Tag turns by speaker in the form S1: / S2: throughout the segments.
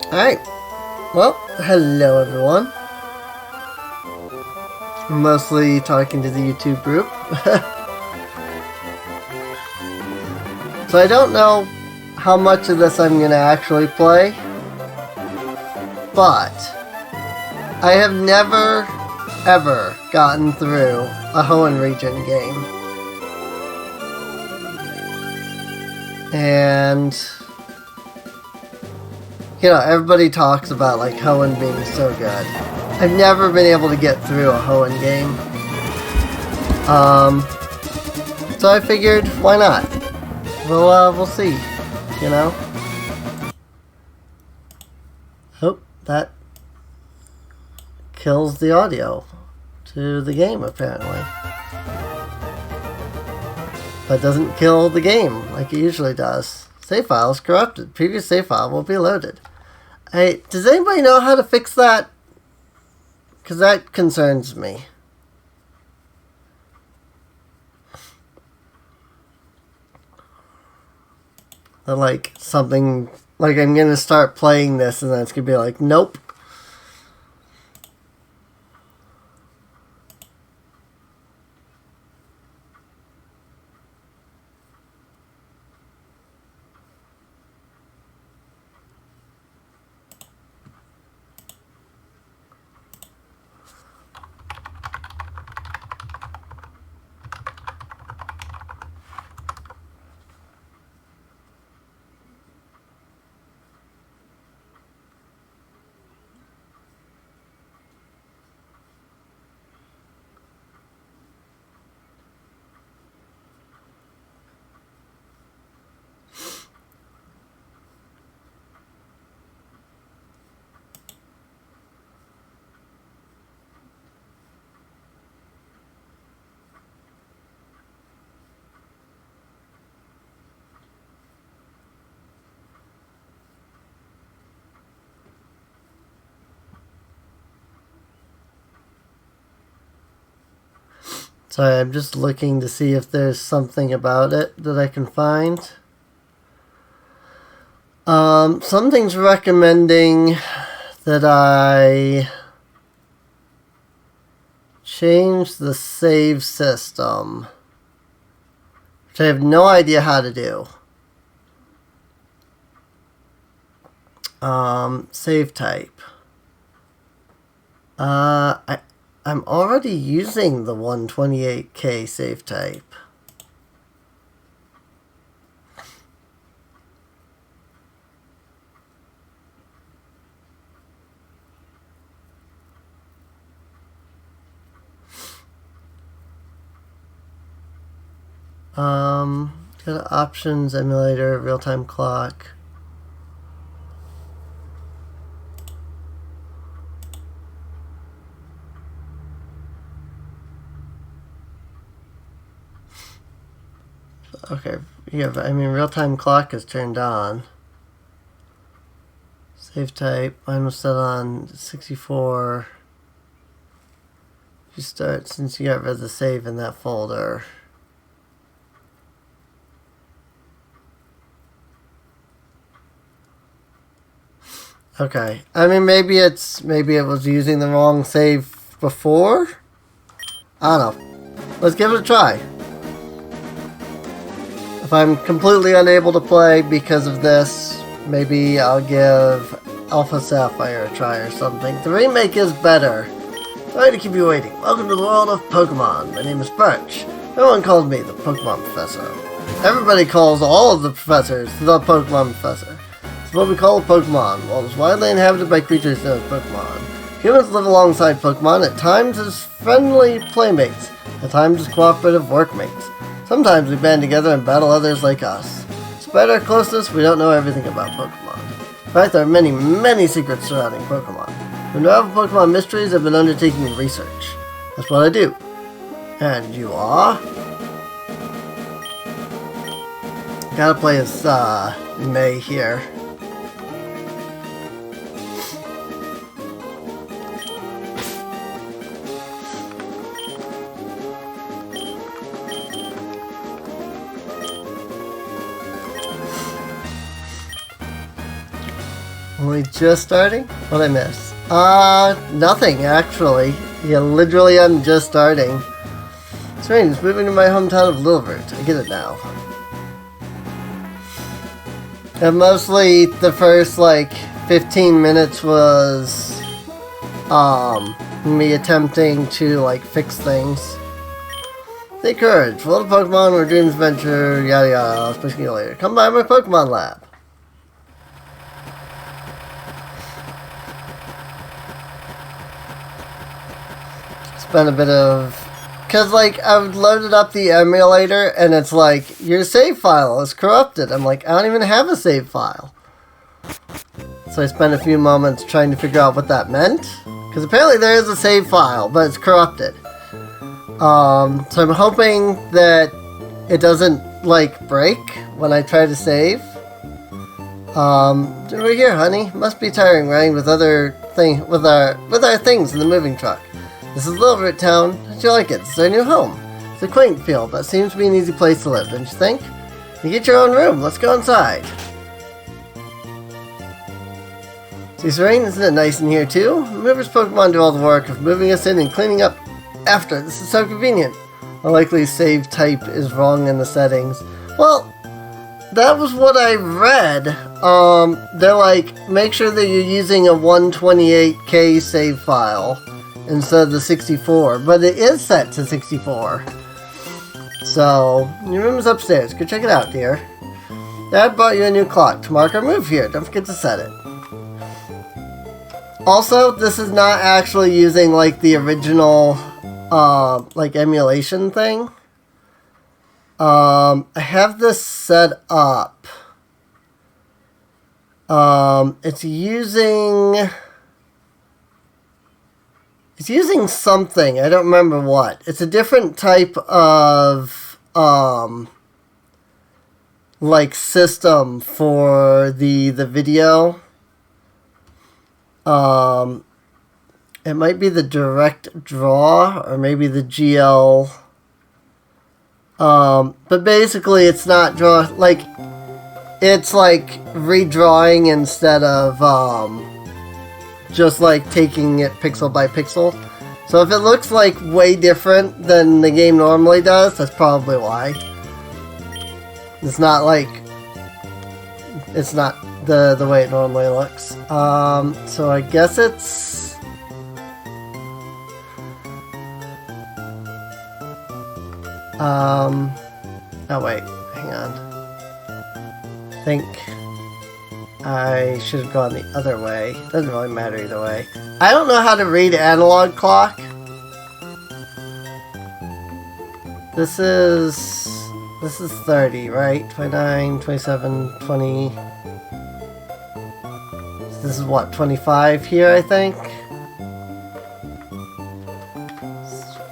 S1: Alright. Well, hello everyone. I'm mostly talking to the YouTube group. So I don't know how much of this I'm going to actually play. But I have never, ever gotten through a Hoenn region game. And, you know, everybody talks about, like, Hoenn being so good. I've never been able to get through a Hoenn game. So I figured, why not? We'll see, you know? Oh, that kills the audio to the game, apparently. But doesn't kill the game like it usually does. Save file is corrupted. Previous save file will be loaded. Hey, does anybody know how to fix that? Because that concerns me. That, like, something... Like, I'm going to start playing this and then it's going to be like, nope. Sorry, I'm just looking to see if there's something about it that I can find. Something's recommending that I change the save system, which I have no idea how to do. Save type. I'm already using the 128K save type. Go to options, emulator, real-time clock. Okay, yeah, but I mean, real-time clock is turned on. Save type, mine was set on 64. You start, since you got rid of the save in that folder. Okay, I mean, maybe it was using the wrong save before? I don't know. Let's give it a try. If I'm completely unable to play because of this, maybe I'll give Alpha Sapphire a try or something. The remake is better. Sorry to keep you waiting. Welcome to the world of Pokemon. My name is Birch. Everyone calls me the Pokemon Professor. Everybody calls all of the professors the Pokemon Professor. It's what we call a Pokemon. The world is widely inhabited by creatures known as Pokemon. Humans live alongside Pokemon, at times as friendly playmates, at times as cooperative workmates. Sometimes we band together and battle others like us. Despite our closeness, we don't know everything about Pokemon. In fact, there are many, many secrets surrounding Pokemon. To unravel Pokemon mysteries, I've been undertaking research. That's what I do. And you are? Gotta play as, May here. Only just starting? What'd I miss? Nothing, actually. Yeah, literally, I'm just starting. Strange, it's moving to my hometown of Lillivert. I get it now. And mostly, the first, like, 15 minutes was, me attempting to, like, fix things. Take courage. Full of Pokemon or dreams adventure, yada yada. I'll speak to you later. Come by my Pokemon lab. Spent a bit of... Because, like, I've loaded up the emulator, and it's like, your save file is corrupted. I'm like, I don't even have a save file. So I spent a few moments trying to figure out what that meant. Because apparently there is a save file, but it's corrupted. So I'm hoping that it doesn't, like, break when I try to save. We're here, honey. Must be tiring riding with other with our things in the moving truck. This is Lillivert Town. How'd you like it? It's our new home. It's a quaint feel, but seems to be an easy place to live, don't you think? You get your own room. Let's go inside. See, Serene, isn't it nice in here, too? Movers Pokemon do all the work of moving us in and cleaning up after. This is so convenient. A likely save type is wrong in the settings. Well, that was what I read. They're like, make sure that you're using a 128K save file instead of the 64, but it is set to 64. So, your room is upstairs. Go check it out, dear. Dad bought you a new clock to mark our move here. Don't forget to set it. Also, this is not actually using, like, the original, like, emulation thing. I have this set up. It's using something. I don't remember what. It's a different type of, like, system for the video. It might be the direct draw, or maybe the GL. But basically it's not draw, like, it's like redrawing instead of, just like taking it pixel by pixel. So if it looks like way different than the game normally does, that's probably why. It's not like, it's not the way it normally looks. So I guess it's... oh wait, hang on. I think I should have gone the other way. Doesn't really matter either way. I don't know how to read analog clock. This is 30, right? 29, 27, 20. This is what, 25 here, I think?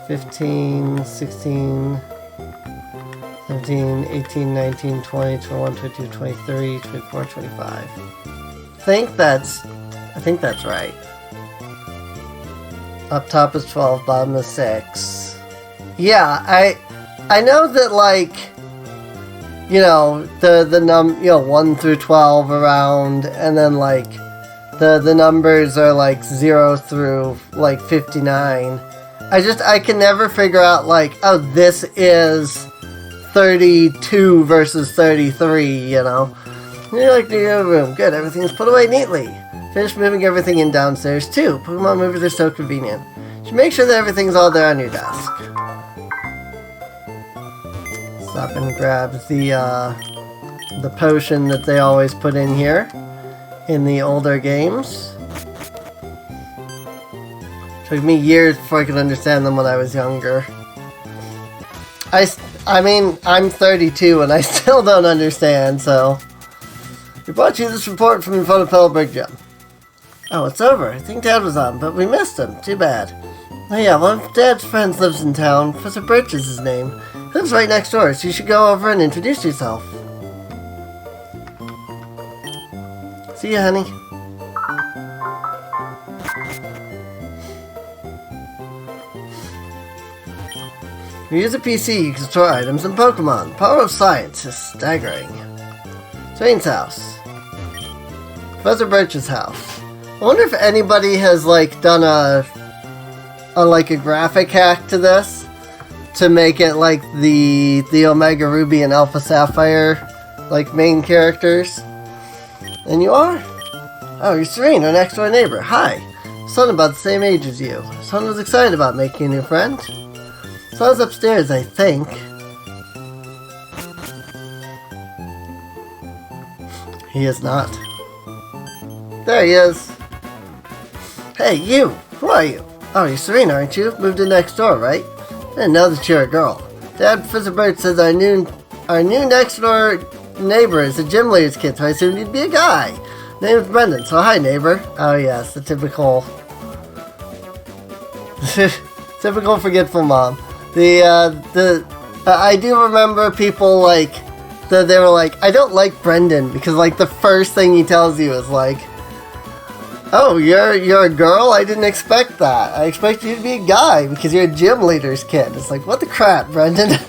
S1: 15, 16, 17, 18, 19, 20, 21, 22, 23, 24, 25. I think that's right. Up top is 12, bottom is 6. Yeah, I know that, like, you know, the 1 through 12 around, and then, like, the numbers are, like, 0 through, like, 59. I can never figure out, like, oh, this is 32 versus 33, you know? You like the room. Good, everything's put away neatly. Finish moving everything in downstairs, too. Pokemon movers are so convenient. You should make sure that everything's all there on your desk. Stop and grab the potion that they always put in here in the older games. Took me years before I could understand them when I was younger. I mean, I'm 32 and I still don't understand, so... We brought you this report from the Photopel Brick Gym. Oh, it's over. I think Dad was on, but we missed him. Too bad. Oh yeah, one of Dad's friends lives in town. Professor Birch is his name. He lives right next door, so you should go over and introduce yourself. See ya, honey. If you use a PC, you can store items and Pokemon. The power of science is staggering. Swain's house. Professor Birch's house. I wonder if anybody has like done a graphic hack to this to make it like the Omega Ruby and Alpha Sapphire like main characters. And you are? Oh, you're Serene, our next door neighbor. Hi. Son about the same age as you. Son was excited about making a new friend. Son's upstairs, I think. He is not. There he is. Hey, you! Who are you? Oh, you're Serene, aren't you? Moved in next door, right? I didn't know that you're a girl. Dad, Professor Birch says our new next door neighbor is a gym leader's kid, so I assumed you'd be a guy. Name's Brendan, so hi, neighbor. Oh yes, the typical... typical forgetful mom. I do remember people like... they were like, I don't like Brendan, because like the first thing he tells you is like, oh, you're a girl? I didn't expect that. I expected you to be a guy, because you're a gym leader's kid. It's like, what the crap, Brendan?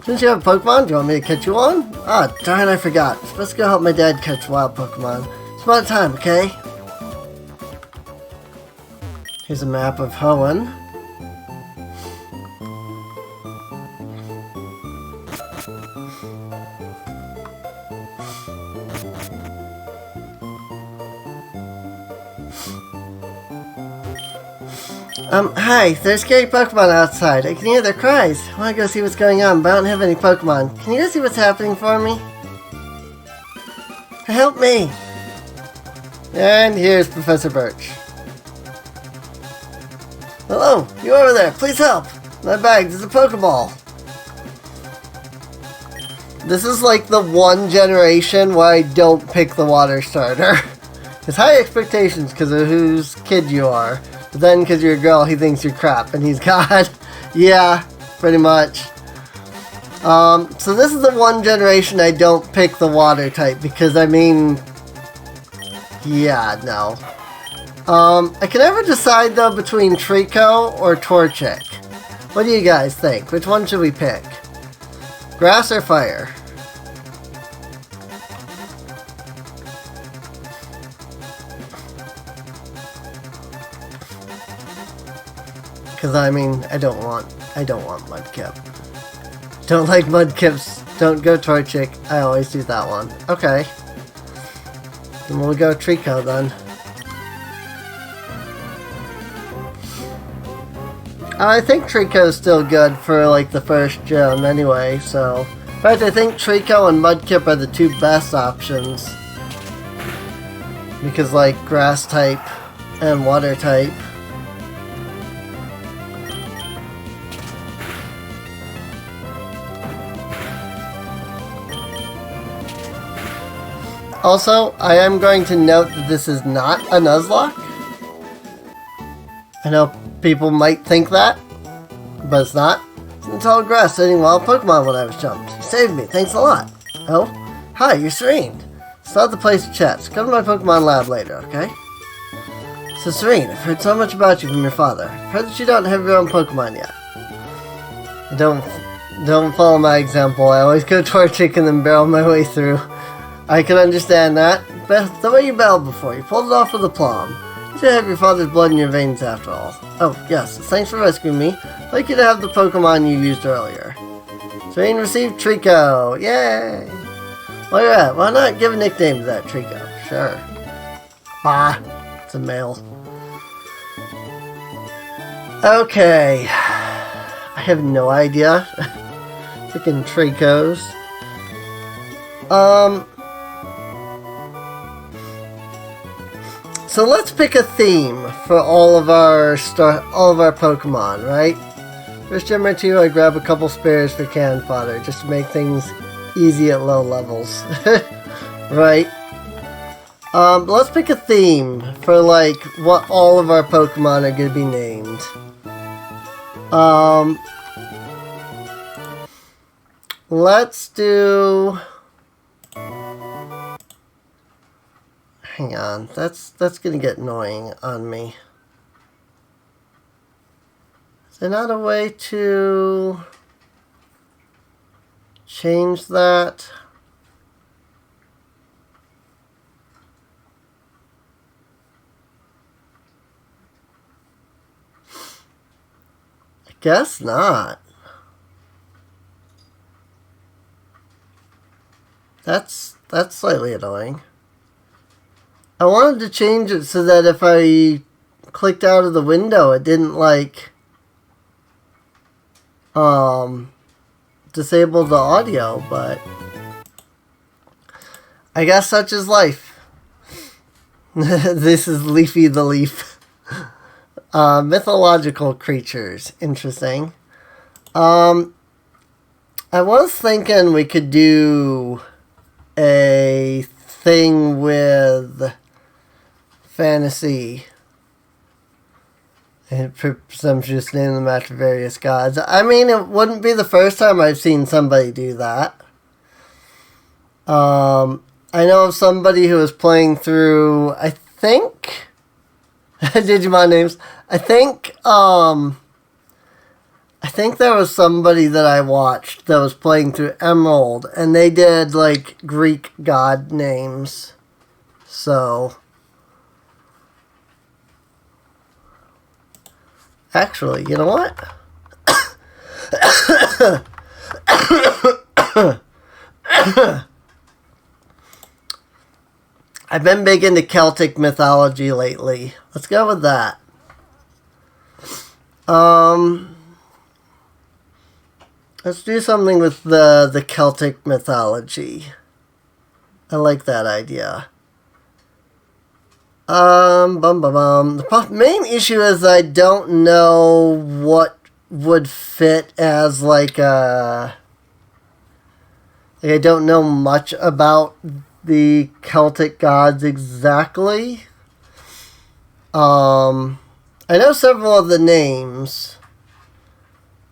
S1: Didn't you have Pokemon? Do you want me to catch you one? Ah, darn, I forgot. I'm supposed to go help my dad catch wild Pokemon. It's about time, okay? Here's a map of Hoenn. Hi, there's scary Pokemon outside. I can hear their cries. I want to go see what's going on, but I don't have any Pokemon. Can you go see what's happening for me? Help me! And here's Professor Birch. Hello, you over there, please help! My bag, there's a Pokeball. This is like the one generation where I don't pick the water starter. There's high expectations because of whose kid you are. But then, because you're a girl, he thinks you're crap, and he's God. Yeah, pretty much. So this is the one generation I don't pick the water type, because, I mean... Yeah, no. I can never decide, though, between Trico or Torchic. What do you guys think? Which one should we pick? Grass or fire? Because, I mean, I don't want Mudkip. Don't like Mudkips. Don't go Torchic. I always do that one. Okay. Then we'll go Trico, then. I think Trico is still good for, like, the first gym anyway, so... In fact, I think Trico and Mudkip are the two best options. Because, like, grass type and water type. Also, I am going to note that this is not a Nuzlocke. I know people might think that, but it's not. It's in tall grass sitting wild Pokemon when I was jumped. You saved me, thanks a lot. Oh, hi, you're Serene. It's not the place to chat, so come to my Pokemon lab later, okay? So Serene, I've heard so much about you from your father. I've heard that you don't have your own Pokemon yet. Don't follow my example. I always go Torchic and then barrel my way through. I can understand that. But the way you battled before, you pulled it off with aplomb. You should have your father's blood in your veins after all. Oh, yes, thanks for rescuing me. I'd like you to have the Pokemon you used earlier. Serene received Trico. Yay! While you're at, why not give a nickname to that Trico? Sure. Bah, it's a male. Okay. I have no idea. Freaking Tricos. So let's pick a theme for all of our Pokemon, right? First gym or two, I grab a couple spares for cannon fodder, just to make things easy at low levels. Right? Let's pick a theme for, like, what all of our Pokemon are going to be named. Let's do... Hang on, that's gonna get annoying on me. Is there not a way to change that? Guess not. That's slightly annoying. I wanted to change it so that if I clicked out of the window, it didn't like disable the audio, but I guess such is life. This is Leafy the Leaf. Mythological creatures. Interesting. I was thinking we could do a thing with fantasy and presumptuous name them after various gods. I mean, it wouldn't be the first time I've seen somebody do that. I know of somebody who was playing through, I think, Digimon names. I think there was somebody that I watched that was playing through Emerald, and they did, like, Greek god names. So, actually, you know what? I've been big into Celtic mythology lately. Let's go with that. Let's do something with the Celtic mythology. I like that idea. The main issue is I don't know what would fit as like a... I don't know much about the Celtic gods exactly. I know several of the names,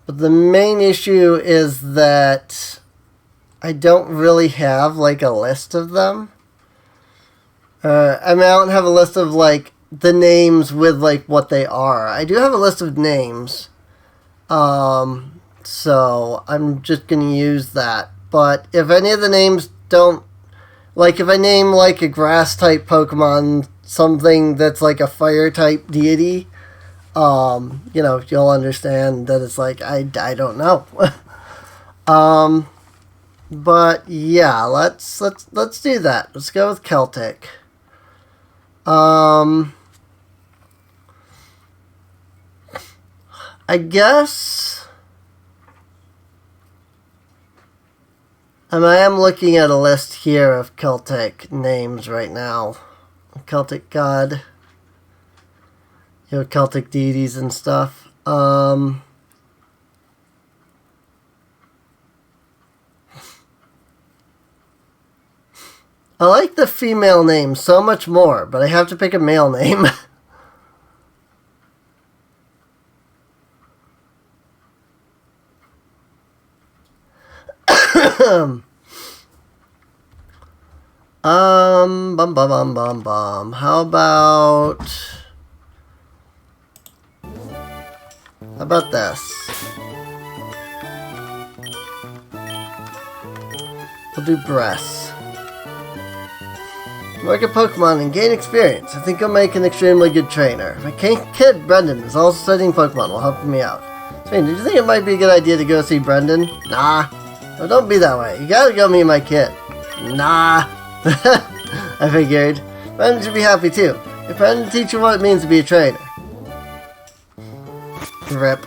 S1: but the main issue is that I don't really have like a list of them. I mean, I don't have a list of like the names with like what they are. I do have a list of names, so I'm just gonna use that. But if any of the names don't, like if I name like a grass type Pokemon something that's like a fire type deity, you know, you'll understand that it's like I don't know. But yeah, let's do that. Let's go with Celtic. I guess I am looking at a list here of Celtic names right now. Celtic god. You know, Celtic deities and stuff. I like the female name so much more, but I have to pick a male name. How about this? We'll do breasts. Work at Pokemon and gain experience. I think I'll make an extremely good trainer. My kid, Brendan, is also studying Pokemon while helping me out. Did you think it might be a good idea to go see Brendan? Nah. No, don't be that way. You gotta go meet my kid. Nah. I figured. Brendan should be happy too. If Brendan teach you what it means to be a trainer. Rip.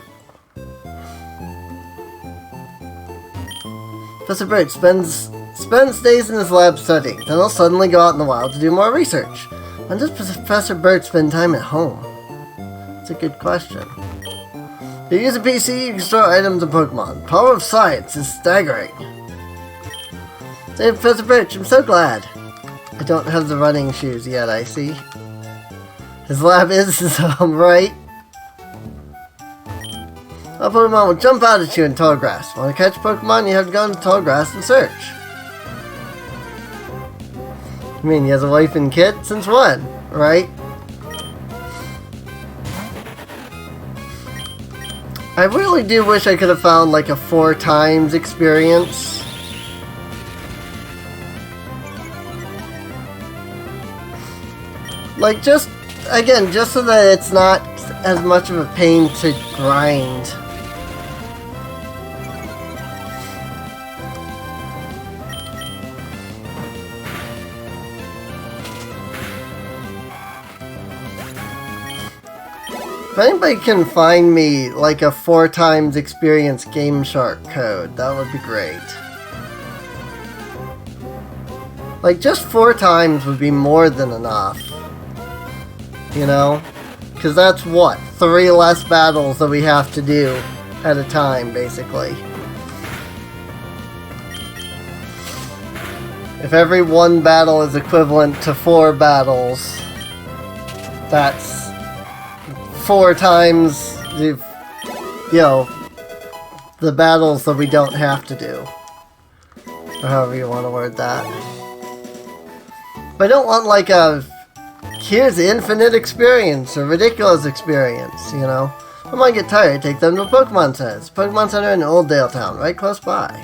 S1: Professor Birch spends days in his lab studying, then he'll suddenly go out in the wild to do more research. When does Professor Birch spend time at home? That's a good question. If you use a PC, you can store items and Pokemon. The power of science is staggering. Hey, Professor Birch, I'm so glad. I don't have the running shoes yet, I see. His lab is right. A Pokemon will jump out at you in tall grass. Want to catch Pokemon, you have to go into tall grass and search. You mean he has a wife and kid? Since when? Right? I really do wish I could have found like a 4 times experience. Like just, again, just so that it's not as much of a pain to grind. If anybody can find me like a 4 times experience Game Shark code, that would be great. Like, just 4 times would be more than enough. You know? Because that's what? 3 less battles that we have to do at a time, basically. If every 1 battle is equivalent to 4 battles, that's 4 times the, you know, the battles that we don't have to do. Or however you want to word that. But I don't want like a, here's infinite experience or ridiculous experience, you know. I might get tired, take them to a Pokemon Center. It's a Pokemon Center in Oldale Town, right close by.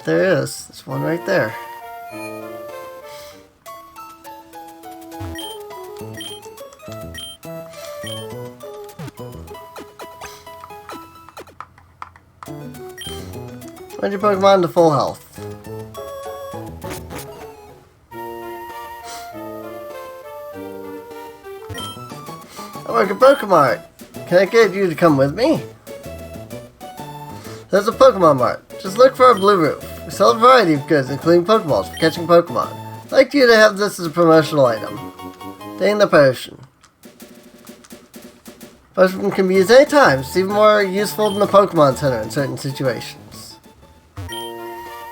S1: There is. There's one right there. Run your Pokemon to full health. I work at Pokemart. Can I get you to come with me? There's a Pokemon Mart. Just look for our blue roof. We sell a variety of goods, including Pokeballs for catching Pokemon. I'd like you to have this as a promotional item. Dang the potion. Potion can be used any time. It's even more useful than the Pokemon Center in certain situations.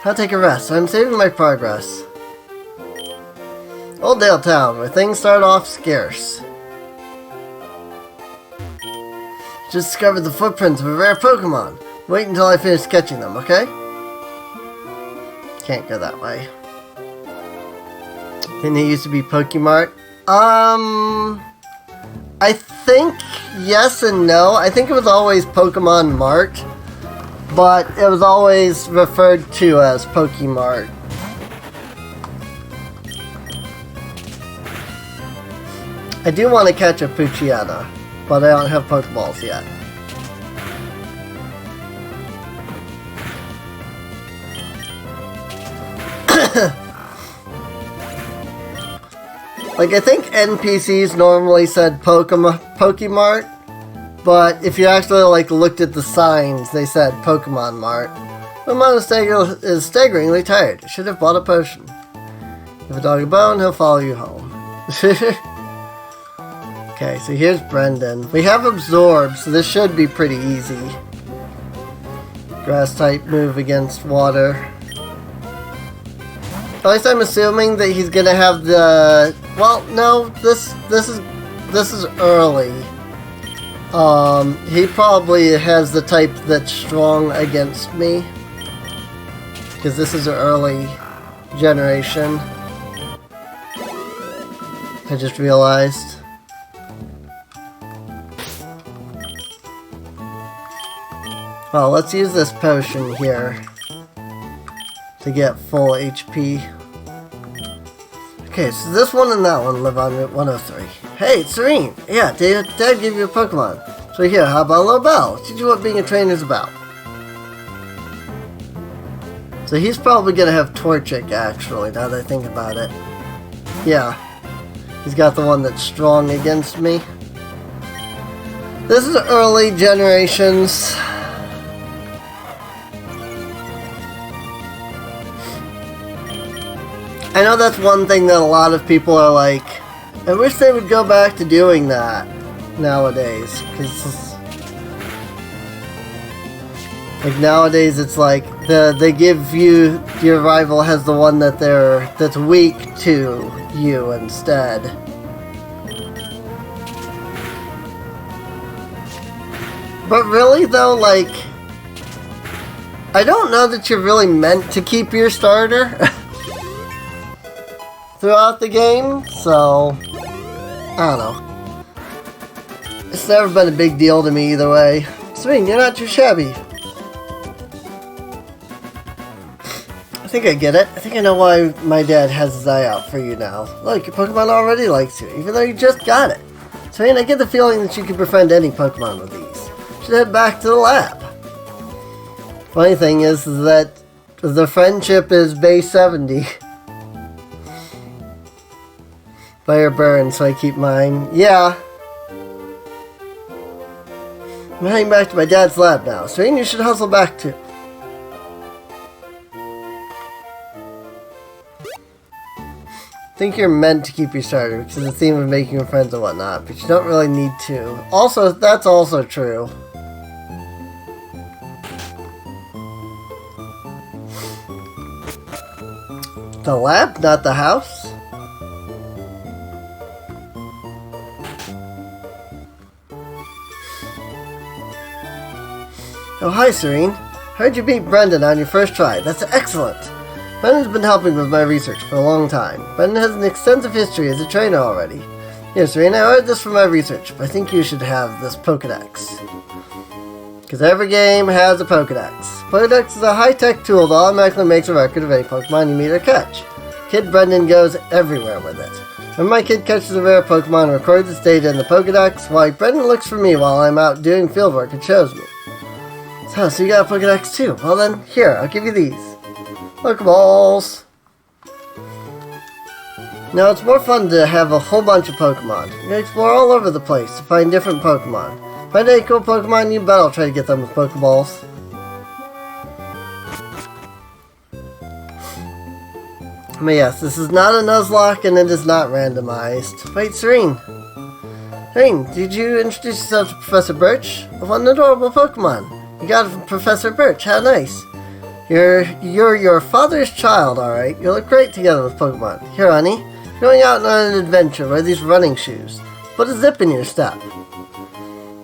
S1: I'll take a rest. I'm saving my progress. Oldale Town, where things start off scarce. Just discovered the footprints of a rare Pokemon. Wait until I finish sketching them, okay? Can't go that way. Didn't it used to be Pokemart? I think yes and no. I think it was always Pokemon Mart, but it was always referred to as Pokemart. I do want to catch a Poochyena, but I don't have Pokeballs yet. Like, I think NPCs normally said Pokemart, but if you actually, like, looked at the signs, they said Pokemon Mart. My Monostagle is staggeringly tired. I should have bought a potion. Give a dog a bone, he'll follow you home. Okay, so here's Brendan. We have Absorb, so this should be pretty easy. Grass-type move against water. At least I'm assuming that he's gonna have the... Well, no, this is early. He probably has the type that's strong against me. Because this is an early generation. I just realized. Well, let's use this potion here to get full HP. Okay, so this one and that one live on Route 103. Hey, it's Serene! Yeah, Dad gave you a Pokemon. So here, how about a little bell? Teach you what being a trainer is about. So he's probably gonna have Torchic, actually, now that I think about it. Yeah. He's got the one that's strong against me. This is early generations. I know that's one thing that a lot of people are like, I wish they would go back to doing that nowadays, because like nowadays it's like they give you, your rival has the one that's weak to you instead. But really though, like, I don't know that you're really meant to keep your starter throughout the game, so I don't know. It's never been a big deal to me either way. Serene, you're not too shabby. I think I get it. I think I know why my dad has his eye out for you now. Look, your Pokemon already likes you, even though you just got it. Serene, I get the feeling that you could befriend any Pokemon with these. You should head back to the lab. Funny thing is that the friendship is base 70. Fire burns, so I keep mine. Yeah. I'm heading back to my dad's lab now. Serene, you should hustle back too. I think you're meant to keep your starter because of the theme of making friends and whatnot, but you don't really need to. Also, that's also true. The lab, not the house? Oh, hi, Serene. Heard you beat Brendan on your first try. That's excellent. Brendan's been helping with my research for a long time. Brendan has an extensive history as a trainer already. Here, Serene, I ordered this for my research, but I think you should have this Pokedex. Because every game has a Pokedex. Pokedex is a high-tech tool that automatically makes a record of any Pokemon you meet or catch. Kid Brendan goes everywhere with it. When my kid catches a rare Pokemon and records its data in the Pokedex, why, Brendan looks for me while I'm out doing fieldwork and shows me. So you got a Pokedex too? Well then, here, I'll give you these. Pokeballs! Now, it's more fun to have a whole bunch of Pokemon. You can explore all over the place to find different Pokemon. Find any cool Pokemon, you bet I'll try to get them with Pokeballs. But yes, this is not a Nuzlocke and it is not randomized. Wait, Serene! Serene, did you introduce yourself to Professor Birch? What an adorable Pokemon! You got it from Professor Birch, how nice! You're your father's child, alright. You look great together with Pokemon. Here, honey. You're going out on an adventure. Wear these running shoes. Put a zip in your step.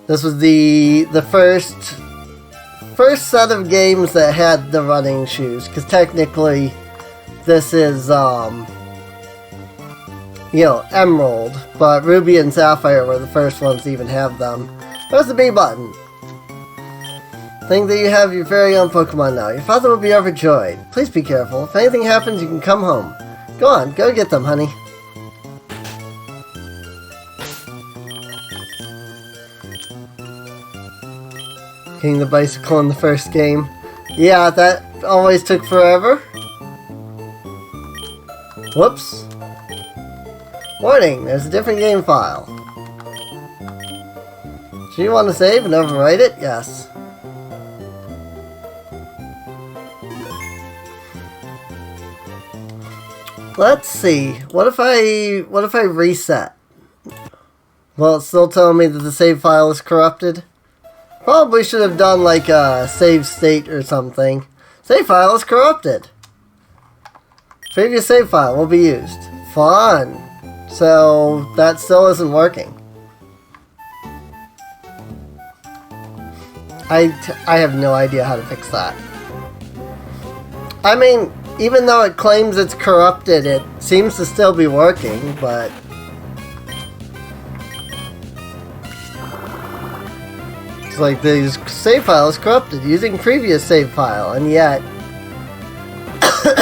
S1: This was the first set of games that had the running shoes. Because technically, this is, Emerald. But Ruby and Sapphire were the first ones to even have them. Press the B button. Think that you have your very own Pokemon now. Your father will be overjoyed. Please be careful. If anything happens, you can come home. Go on, go get them, honey. Getting the bicycle in the first game. Yeah, that always took forever. Whoops. Warning, there's a different game file. Do you want to save and overwrite it? Yes. Let's see. What if I reset? Well, it's still telling me that the save file is corrupted. Probably should have done like a save state or something. Save file is corrupted. Previous save file will be used. Fun. So that still isn't working. I have no idea how to fix that. I mean, even though it claims it's corrupted, it seems to still be working, but... It's like the save file is corrupted using previous save file, and yet...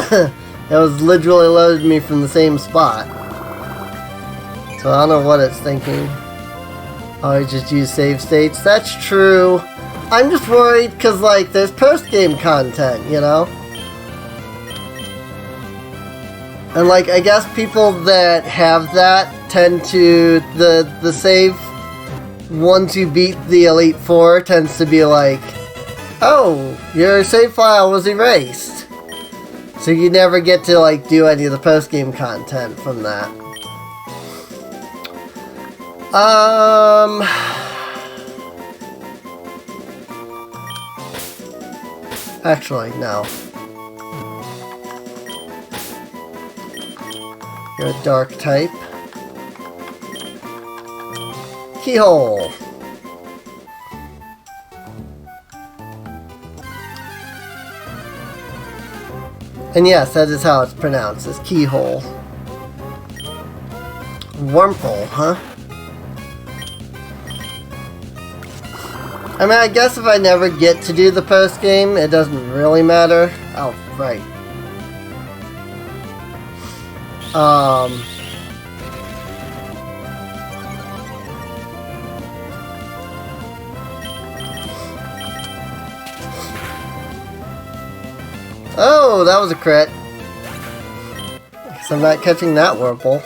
S1: it was literally loaded me from the same spot. So I don't know what it's thinking. Oh, I just use save states? That's true. I'm just worried because, like, there's post-game content, you know? And, like, I guess people that have that tend to... The save, once you beat the Elite Four, tends to be like, oh, your save file was erased. So you never get to, like, do any of the post-game content from that. Actually, no. You're a dark type. Keyhole. And yes, that is how it's pronounced, is keyhole. Wormhole, huh? I mean, I guess if I never get to do the post game, it doesn't really matter. Oh, right. Oh, that was a crit. Guess I'm not catching that Wurmple.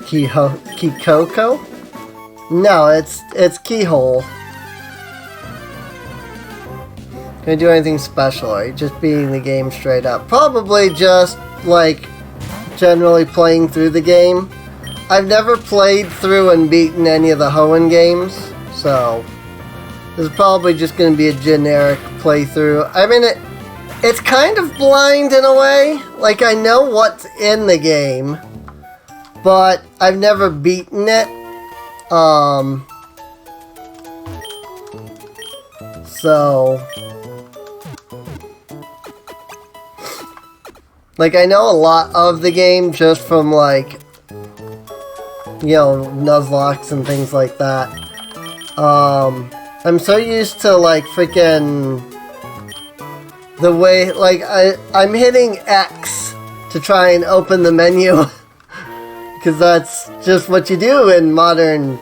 S1: Kikoko? No, it's Keyhole. Can I do anything special, or are you just beating the game straight up? Probably just, like, generally playing through the game. I've never played through and beaten any of the Hoenn games, so this is probably just going to be a generic playthrough. I mean, it's kind of blind in a way. Like, I know what's in the game, but I've never beaten it. So, like, I know a lot of the game just from, like, you know, Nuzlocke and things like that. I'm so used to, like, freaking the way, like, I'm hitting X to try and open the menu. Because that's just what you do in modern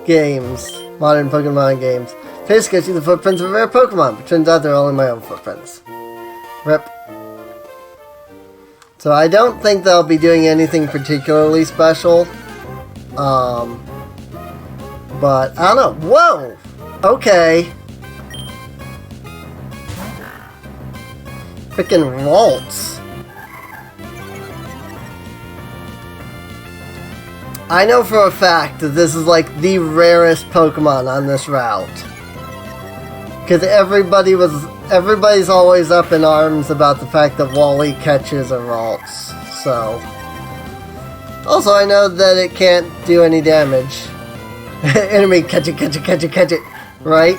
S1: games. Modern Pokemon games. Basically, I see the footprints of a rare Pokemon, but turns out they're only my own footprints. Rip. So I don't think they'll be doing anything particularly special. But, I don't know. Whoa! Okay. Frickin' Waltz. I know for a fact that this is like the rarest Pokemon on this route. Because everybody's always up in arms about the fact that Wally catches a Waltz. So. Also, I know that it can't do any damage. Enemy, catch it, catch it, catch it, catch it. Right?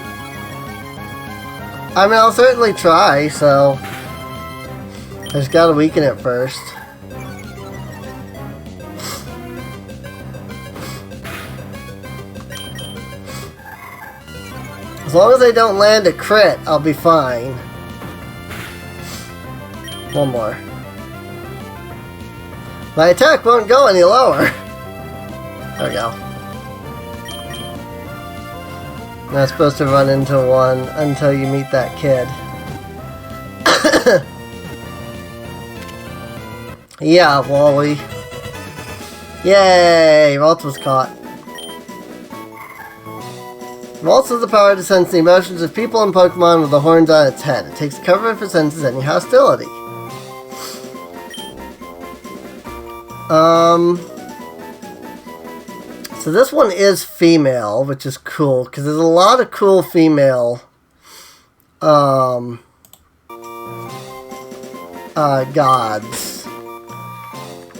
S1: I mean, I'll certainly try, so. I just gotta weaken it first. As long as I don't land a crit, I'll be fine. One more. My attack won't go any lower. There we go. I'm not supposed to run into one until you meet that kid. Yeah, Wally. Yay! Waltz was caught. Waltz has the power to sense the emotions of people and Pokemon with the horns on its head. It takes cover if it senses any hostility. So this one is female, which is cool, because there's a lot of cool female, gods.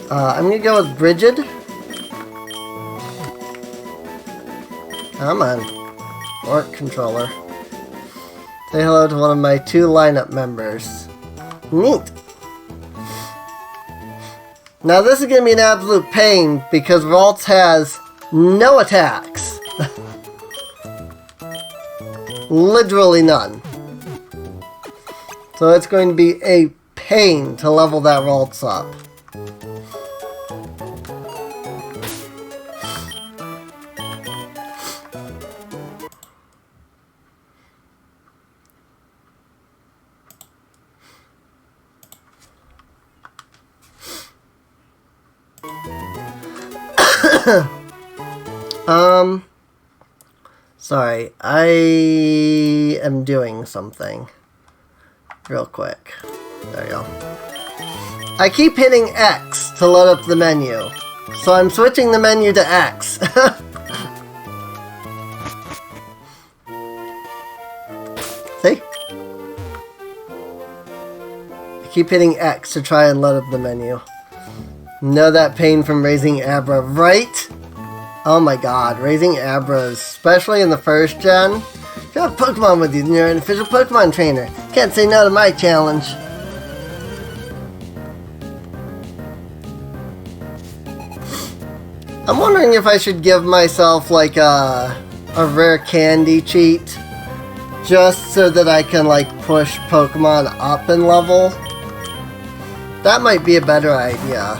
S1: I'm gonna go with Brigid. Come on. Orc controller. Say hello to one of my 2 lineup members. Neat. Now this is going to be an absolute pain because Waltz has no attacks. Literally none. So it's going to be a pain to level that Waltz up. Sorry, I am doing something real quick. There you go. I keep hitting X to load up the menu, so I'm switching the menu to X. See? I keep hitting X to try and load up the menu. Know that pain from raising Abra, right? Oh my god, raising Abras, especially in the first gen. If you have Pokemon with you, then you're an official Pokemon trainer. Can't say no to my challenge. I'm wondering if I should give myself like a rare candy cheat. Just so that I can like push Pokemon up in level. That might be a better idea.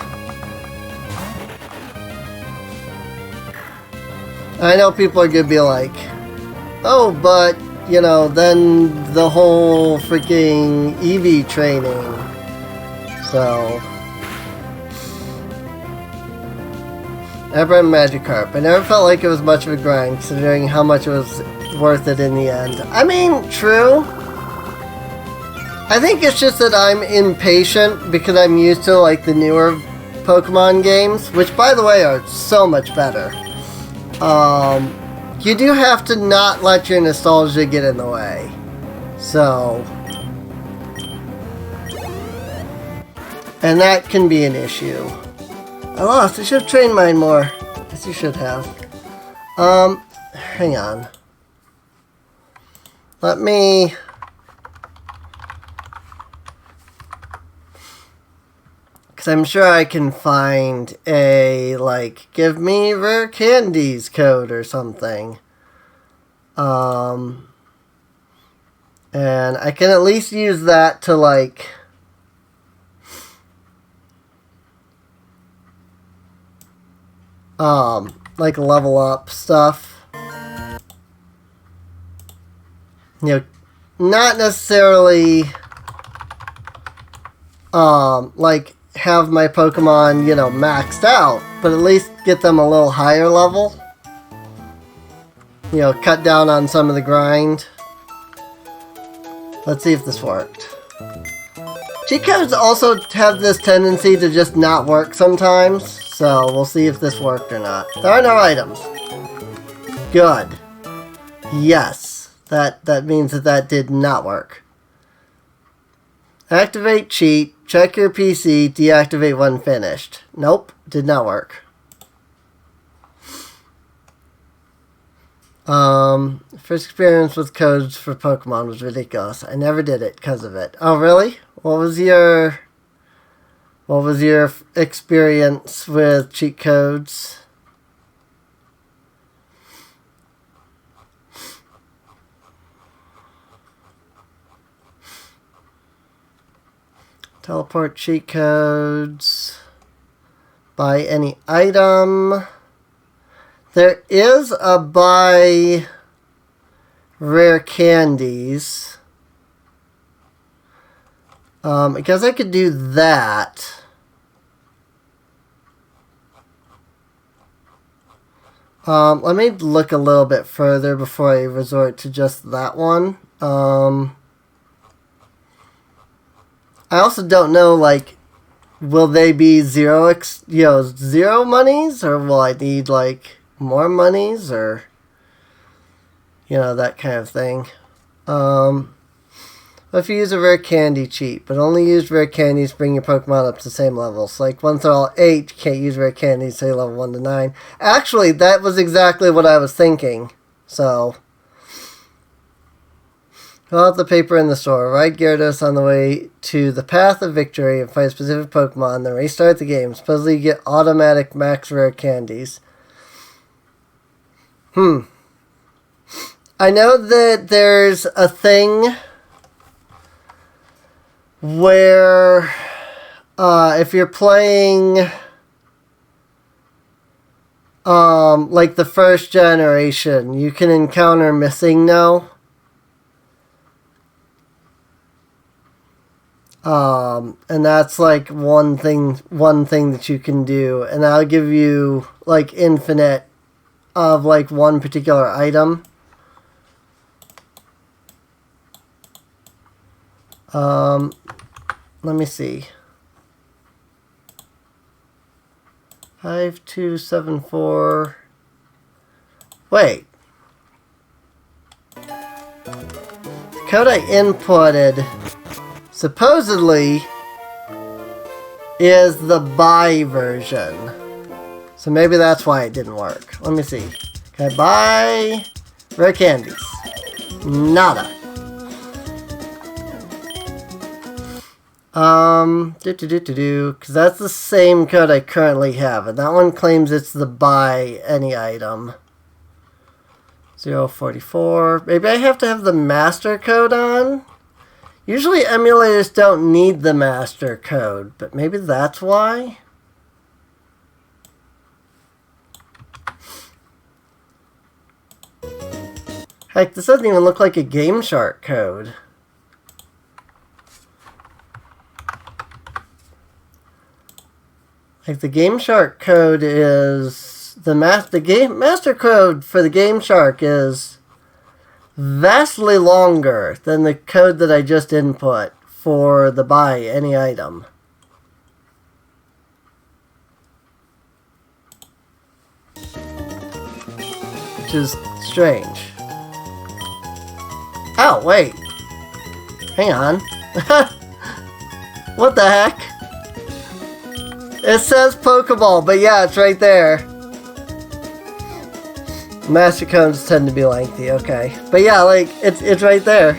S1: I know people are gonna be like, oh, but, you know, then the whole freaking Eevee training. So. Ever and Magikarp. I never felt like it was much of a grind, considering how much it was worth it in the end. I mean, true. I think it's just that I'm impatient because I'm used to, like, the newer Pokemon games, which, by the way, are so much better. You do have to not let your nostalgia get in the way. So... and that can be an issue. I lost. I should have trained mine more. Yes, you should have. Hang on. Let me... because I'm sure I can find a, like, give me rare candies code or something. And I can at least use that to, like... like level up stuff. You know, not necessarily, like have my Pokemon, you know, maxed out, but at least get them a little higher level. You know, cut down on some of the grind. Let's see if this worked. Cheat codes also have this tendency to just not work sometimes. So, we'll see if this worked or not. There are no items. Good. Yes. That means that did not work. Activate cheat. Check your PC. Deactivate when finished. Nope. Did not work. First experience with codes for Pokemon was ridiculous. I never did it because of it. Oh, really? What was your experience with cheat codes? Teleport cheat codes. Buy any item. There is a buy rare candies. I guess I could do that. Let me look a little bit further before I resort to just that one. I also don't know, like, will they be zero monies, or will I need, like, more monies, or, you know, that kind of thing. If you use a rare candy cheat, but only use rare candies to bring your Pokemon up to the same levels. Like, once they're all 8, you can't use rare candies say level 1 to 9. Actually, that was exactly what I was thinking. So, fill out the paper in the store. Ride Gyarados on the way to the Path of Victory and fight a specific Pokemon, then restart the game. Supposedly you get automatic max rare candies. I know that there's a thing where if you're playing like the first generation, you can encounter Missing No. And that's like one thing that you can do, and that'll give you like infinite of like one particular item. Let me see. 5274. Wait. The code I inputted supposedly is the buy version. So maybe that's why it didn't work. Let me see. Can I buy rare candies? Nada. Because that's the same code I currently have, and that one claims it's the buy any item. 044. Maybe I have to have the master code on? Usually emulators don't need the master code, but maybe that's why? Heck, this doesn't even look like a Game Shark code. Like, the Game Shark code is the master code for the Game Shark is vastly longer than the code that I just input for the buy any item. Which is strange. Oh, wait. Hang on. What the heck? It says Pokeball, but yeah, it's right there. Master codes tend to be lengthy, okay. But yeah, like, it's right there.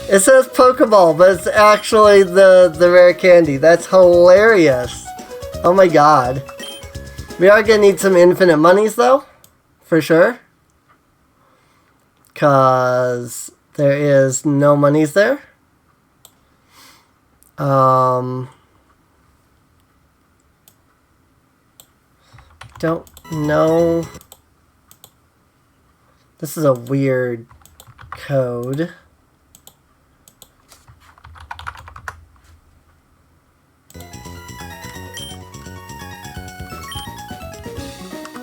S1: It says Pokeball, but it's actually the rare candy. That's hilarious. Oh my god. We are gonna need some infinite monies, though. For sure. Because there is no monies there. Don't know. This is a weird code.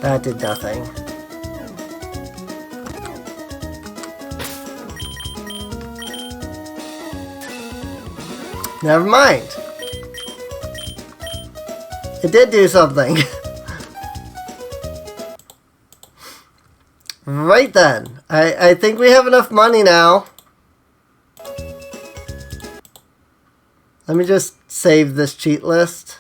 S1: That did nothing. Never mind. It did do something. Right then. I think we have enough money now. Let me just save this cheat list.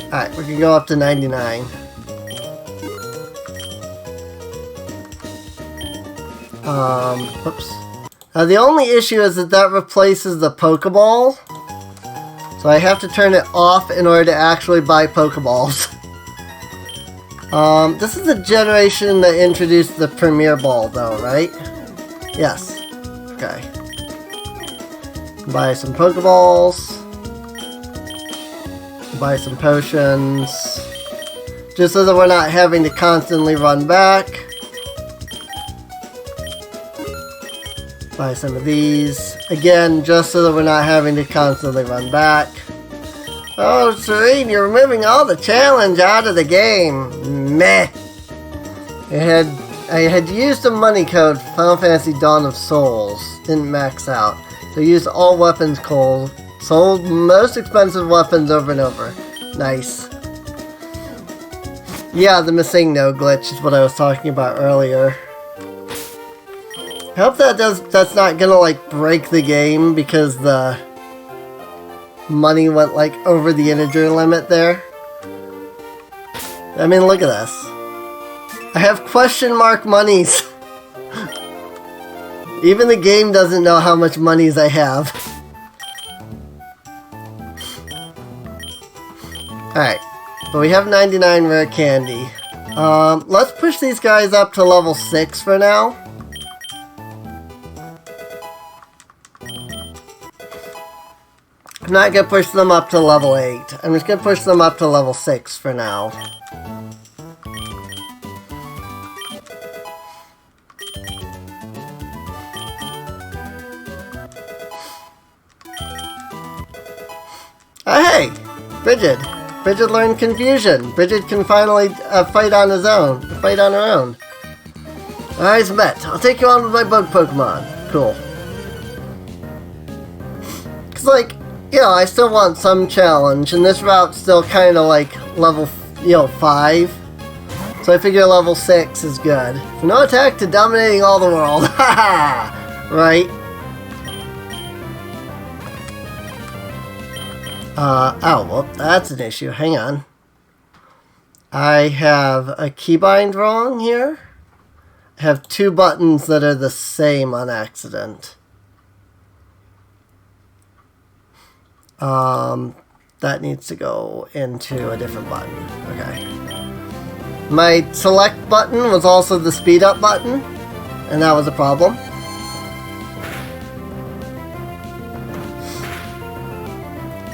S1: Alright, we can go up to 99. Whoops. Now the only issue is that replaces the Pokeball. So I have to turn it off in order to actually buy Pokeballs. This is the generation that introduced the Premier Ball though, right? Yes. Okay. Buy some Pokeballs. Buy some potions. Just so that we're not having to constantly run back. Buy some of these. Again, just so that we're not having to constantly run back. Oh, Serene, you're removing all the challenge out of the game. Meh. I had used a money code for Final Fantasy Dawn of Souls. Didn't max out. So I used all weapons cold. Sold most expensive weapons over and over. Nice. Yeah, the missing no glitch is what I was talking about earlier. I hope that's not gonna like break the game because the money went like over the integer limit there. I mean, look at this. I have question mark monies. Even the game doesn't know how much monies I have. Alright, but we have 99 rare candy. Let's push these guys up to level 6 for now. I'm not going to push them up to level 8. I'm just going to push them up to level 6 for now. Hey! Bridget! Bridget learned confusion. Bridget can finally fight on her own. Eyes met. I'll take you on with my bug Pokemon. Cool. Cause like, you know, I still want some challenge, and this route's still kind of like level, 5. So I figure level 6 is good. From no attack to dominating all the world. Haha! Right? Oh, well, that's an issue. Hang on. I have a keybind wrong here. I have 2 buttons that are the same on accident. That needs to go into a different button. Okay. My select button was also the speed up button, and that was a problem.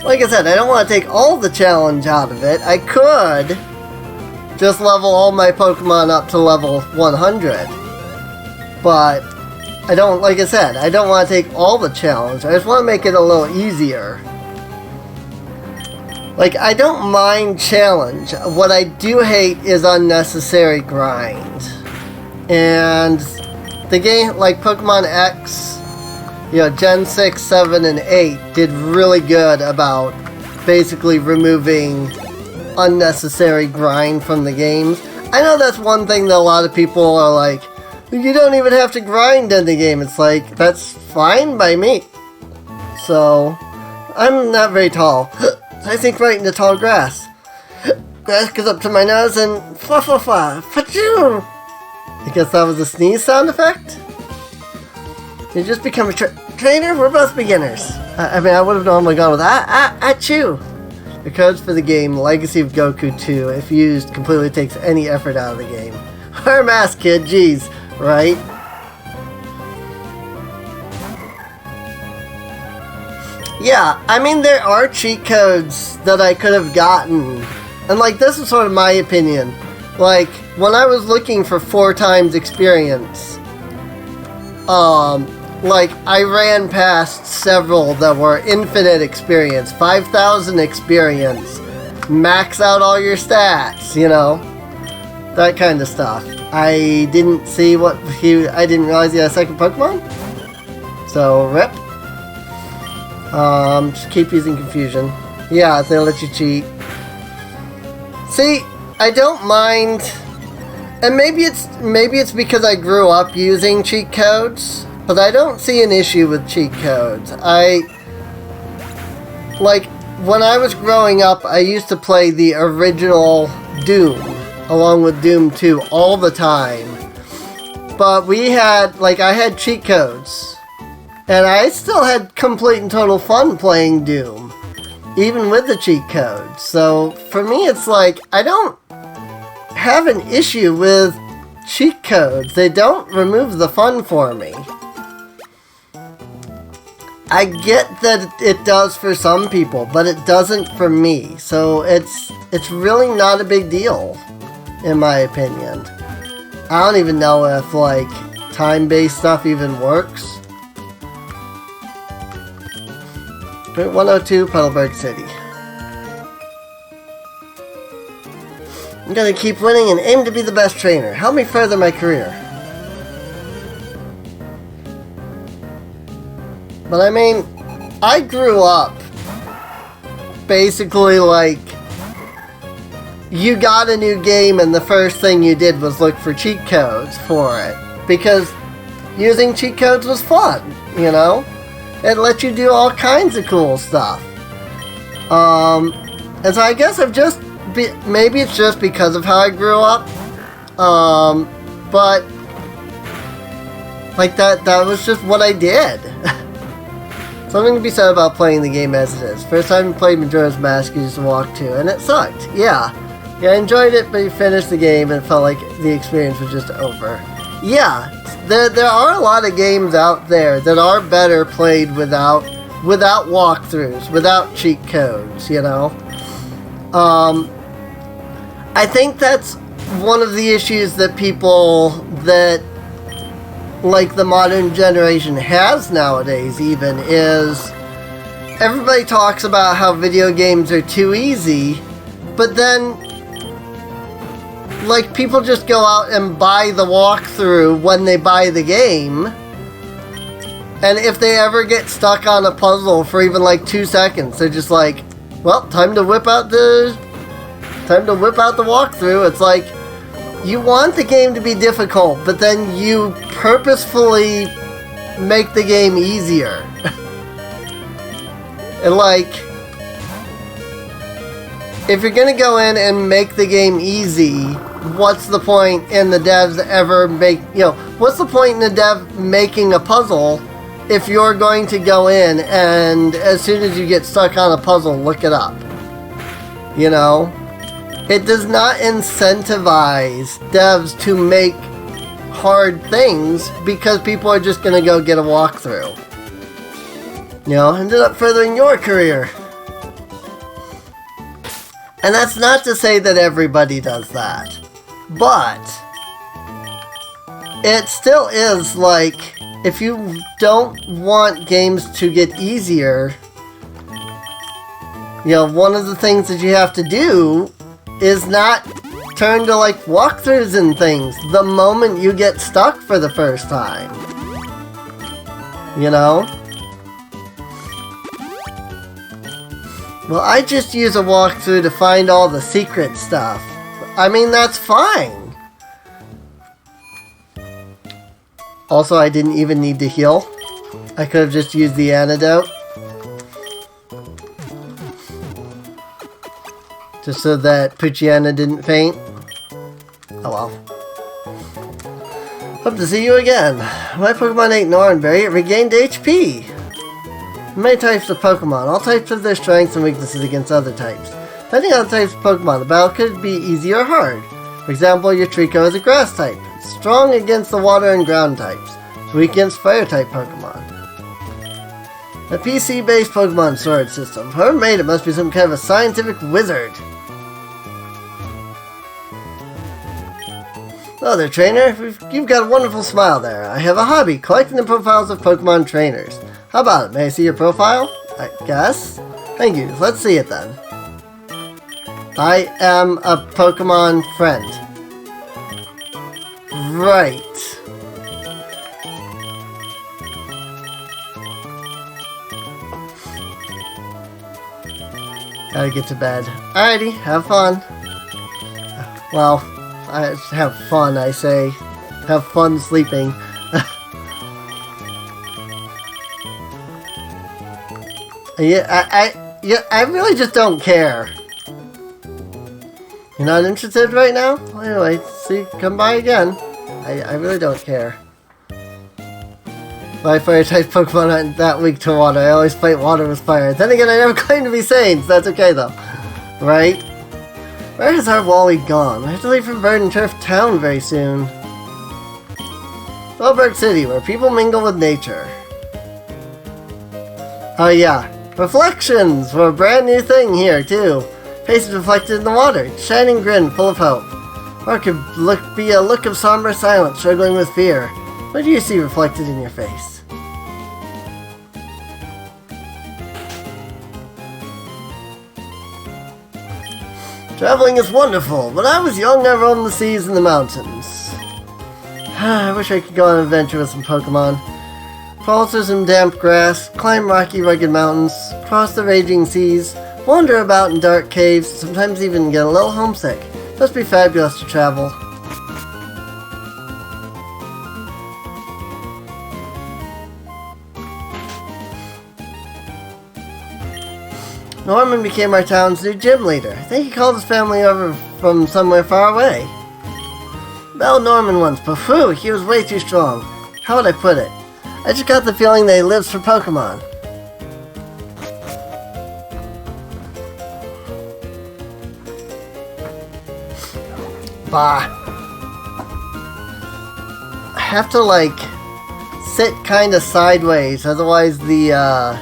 S1: Like I said, I don't want to take all the challenge out of it. I could just level all my Pokemon up to level 100. But I don't, like I said, I don't want to take all the challenge. I just want to make it a little easier. Like, I don't mind challenge. What I do hate is unnecessary grind. And the game, like Pokemon X, you know, Gen 6, 7, and 8 did really good about basically removing unnecessary grind from the games. I know that's one thing that a lot of people are like, you don't even have to grind in the game. It's like, that's fine by me. So, I'm not very tall. I think right into tall grass. Grass goes up to my nose and fa-fa-fa-fa-choo! I guess that was a sneeze sound effect? You just become a trainer? We're both beginners. I mean, I would have normally gone with achoo! The codes for the game Legacy of Goku 2, if used, completely takes any effort out of the game. Wear a mask, kid, jeez, right? Yeah, I mean, there are cheat codes that I could have gotten. And, like, this is sort of my opinion. Like, when I was looking for 4 times experience, like, I ran past several that were infinite experience, 5,000 experience, max out all your stats, you know, that kind of stuff. I didn't see I didn't realize he had a second Pokemon, so rip. Just keep using confusion. Yeah, they let you cheat. See, I don't mind, and maybe it's because I grew up using cheat codes, but I don't see an issue with cheat codes. Like, when I was growing up, I used to play the original Doom, along with Doom 2, all the time. But we had, like, I had cheat codes. And I still had complete and total fun playing Doom, even with the cheat codes. So, for me, it's like, I don't have an issue with cheat codes. They don't remove the fun for me. I get that it does for some people, but it doesn't for me. So, it's really not a big deal, in my opinion. I don't even know if, like, time-based stuff even works. 102, Petalburg City. I'm gonna keep winning and aim to be the best trainer. Help me further my career. But I mean, I grew up basically like, you got a new game and the first thing you did was look for cheat codes for it. Because using cheat codes was fun, you know? It lets you do all kinds of cool stuff. And so I guess maybe it's just because of how I grew up. But like that was just what I did. Something to be said about playing the game as it is. First time I played Majora's Mask, you used to walk to, and it sucked. Yeah, I enjoyed it, but you finished the game and it felt like the experience was just over. Yeah. There are a lot of games out there that are better played without walkthroughs, without cheat codes, you know? I think that's one of the issues that people that, like, the modern generation has nowadays even, is everybody talks about how video games are too easy, but then, like, people just go out and buy the walkthrough when they buy the game. And if they ever get stuck on a puzzle for even like 2 seconds, they're just like, well, time to whip out the walkthrough. It's like, you want the game to be difficult, but then you purposefully make the game easier. And like, if you're gonna go in and make the game easy, what's the point in the devs what's the point in the dev making a puzzle if you're going to go in and as soon as you get stuck on a puzzle, look it up? You know? It does not incentivize devs to make hard things because people are just gonna go get a walkthrough. You know, ended up furthering your career. And that's not to say that everybody does that. But it still is like, if you don't want games to get easier, you know, one of the things that you have to do is not turn to like walkthroughs and things the moment you get stuck for the first time. You know? Well, I just use a walkthrough to find all the secret stuff. I mean, that's fine. Also, I didn't even need to heal. I could have just used the antidote. Just so that Puchiana didn't faint. Oh well. Hope to see you again. My Pokemon ate Nornberry, it regained HP. Many types of Pokemon. All types have their strengths and weaknesses against other types. Depending on the types of Pokemon, the battle could be easy or hard. For example, your Trico is a grass type. It's strong against the water and ground types. It's weak against fire type Pokemon. A PC-based Pokemon storage system. Whoever made it must be some kind of a scientific wizard. Hello there, trainer. You've got a wonderful smile there. I have a hobby, collecting the profiles of Pokemon trainers. How about it? May I see your profile? I guess. Thank you. Let's see it then. I am a Pokemon friend. Right. Gotta get to bed. Alrighty, have fun. Well, I have fun, I say. Have fun sleeping. I really just don't care. You're not interested right now? Well, anyway, see, come by again. I really don't care. My fire-type Pokemon aren't that weak to water. I always fight water with fire. Then again, I never claim to be sane, so that's okay though. Right? Where has our Wally gone? I have to leave for Bird and Turf Town very soon. Bellberg City, where people mingle with nature. Oh yeah. Reflections were a brand new thing here, too. Faces reflected in the water, shining grin full of hope. Or it could be a look of somber silence, struggling with fear. What do you see reflected in your face? Traveling is wonderful. When I was young, I roamed the seas and the mountains. I wish I could go on an adventure with some Pokemon. Crawl through some damp grass, climb rocky, rugged mountains, cross the raging seas, wander about in dark caves, sometimes even get a little homesick. It must be fabulous to travel. Norman became our town's new gym leader. I think he called his family over from somewhere far away. Bell Norman once, but phew, he was way too strong. How would I put it? I just got the feeling that he lives for Pokemon. Bah. I have to, like, sit kind of sideways, otherwise the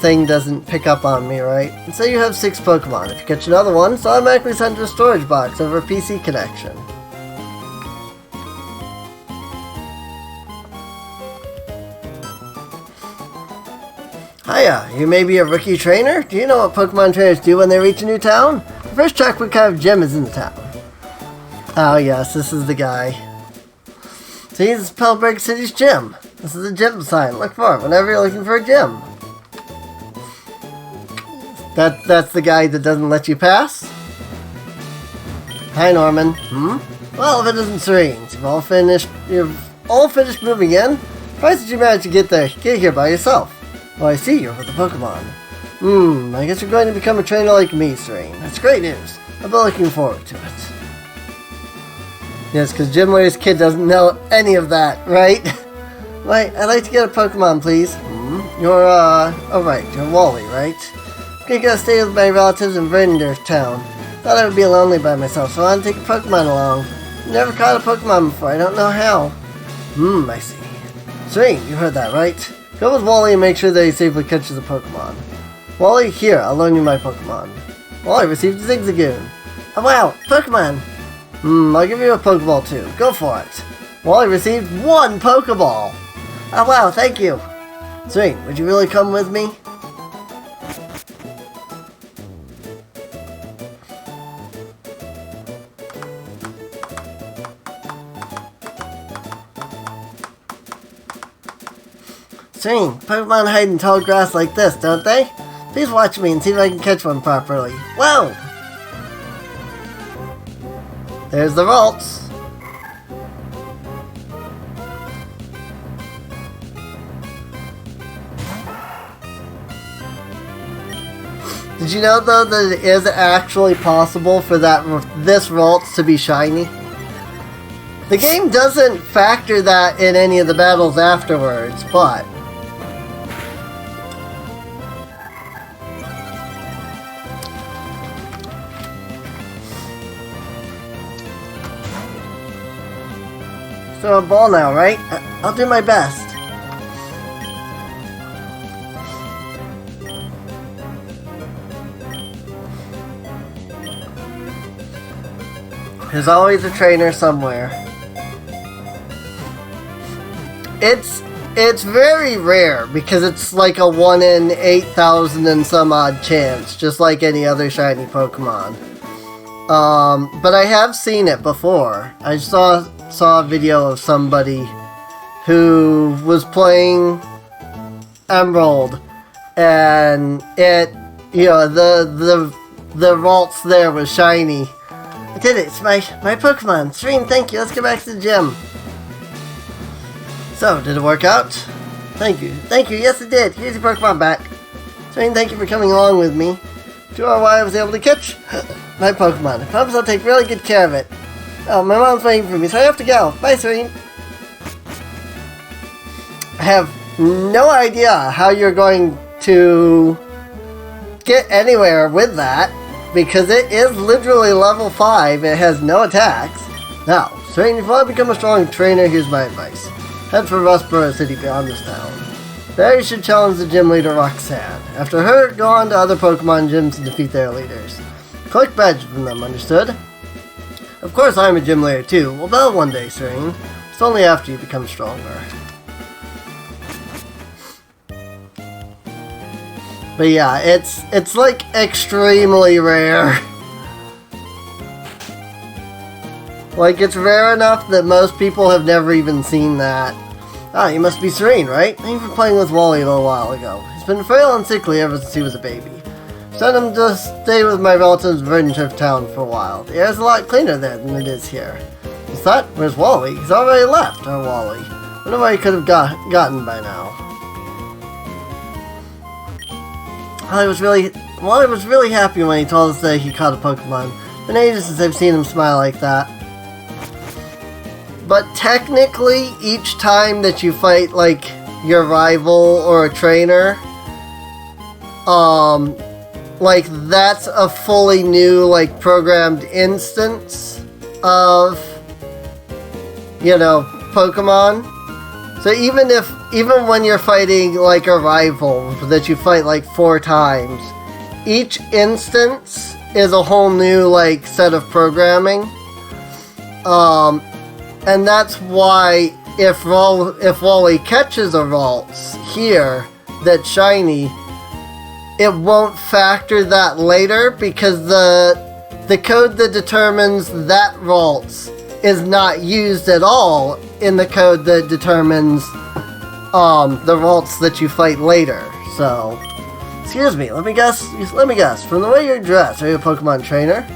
S1: thing doesn't pick up on me, right? And say you have 6 Pokemon. If you catch another one, it's automatically sent to a storage box over a PC connection. Hiya, you may be a rookie trainer? Do you know what Pokemon trainers do when they reach a new town? First check what kind of gym is in the town. Oh yes, this is the guy. See, this is Pelberg City's gym. This is a gym sign. Look for it whenever you're looking for a gym. That's the guy that doesn't let you pass? Hi, Norman. Well, if it isn't Serene, you've all finished moving in? Surprised that you managed to get here by yourself. Oh, I see, you're with the Pokemon. I guess you're going to become a trainer like me, Serene. That's great news. I've been looking forward to it. Yes, because Gym Leader's kid doesn't know any of that, right? Right, I'd like to get a Pokemon, please. You're, oh right, you're Wally, right? I'm gonna go stay with my relatives in Viridian Town. Thought I would be lonely by myself, so I wanted to take a Pokemon along. Never caught a Pokemon before, I don't know how. I see. Serene, you heard that, right? Go with Wally and make sure that he safely catches a Pokemon. Wally, here, I'll loan you my Pokemon. Wally received a Zigzagoon. Oh wow, Pokemon! I'll give you a Pokeball too. Go for it. Wally received 1 Pokeball! Oh wow, thank you! Serene, would you really come with me? Serene, Pokemon hide in tall grass like this, don't they? Please watch me and see if I can catch one properly. Whoa! There's the vaults. Did you know though that it is actually possible for this Ralts to be shiny? The game doesn't factor that in any of the battles afterwards, but so a ball now, right? I'll do my best. There's always a trainer somewhere. It's very rare because it's like a 1 in 8,000 and some odd chance, just like any other shiny Pokemon. But I have seen it before. I saw a video of somebody who was playing Emerald, and it, you know, the Ralts there was shiny. I did it. It's my Pokemon. Serene, thank you. Let's get back to the gym. So, did it work out? Thank you. Thank you. Yes, it did. Here's your Pokemon back. Serene, thank you for coming along with me. You are why I was able to catch my Pokemon. I promise I'll take really good care of it. Oh, my mom's waiting for me, so I have to go. Bye, Serene. I have no idea how you're going to get anywhere with that, because it is literally level 5. It has no attacks. Now, Serene, if you want to become a strong trainer, here's my advice. Head for Rustboro City beyond this town. There you should challenge the gym leader, Roxanne. After her, go on to other Pokemon gyms and defeat their leaders. Collect badges from them, understood? Of course I'm a gym leader too. We'll battle one day, Serene. It's only after you become stronger. But yeah, it's like extremely rare. Like, it's rare enough that most people have never even seen that. Ah, you must be Serene, right? Thank you for playing with Wally a little while ago. He's been frail and sickly ever since he was a baby. Sent him to stay with my relatives in Viridian Town for a while. The air's a lot cleaner there than it is here. What's that? Where's Wally? He's already left, our Wally. Wonder where he could have gotten by now. Wally was really happy when he told us that he caught a Pokemon. It's been ages since I've seen him smile like that. But technically, each time that you fight, like, your rival or a trainer, like, that's a fully new, like, programmed instance of, you know, Pokemon. So even when you're fighting, like, a rival that you fight, like, 4 times, each instance is a whole new, like, set of programming. And that's why if Wally catches a Ralts here that's shiny, it won't factor that later because the code that determines that Ralts is not used at all in the code that determines the Ralts that you fight later. So, excuse me, let me guess. From the way you're dressed, are you a Pokemon trainer?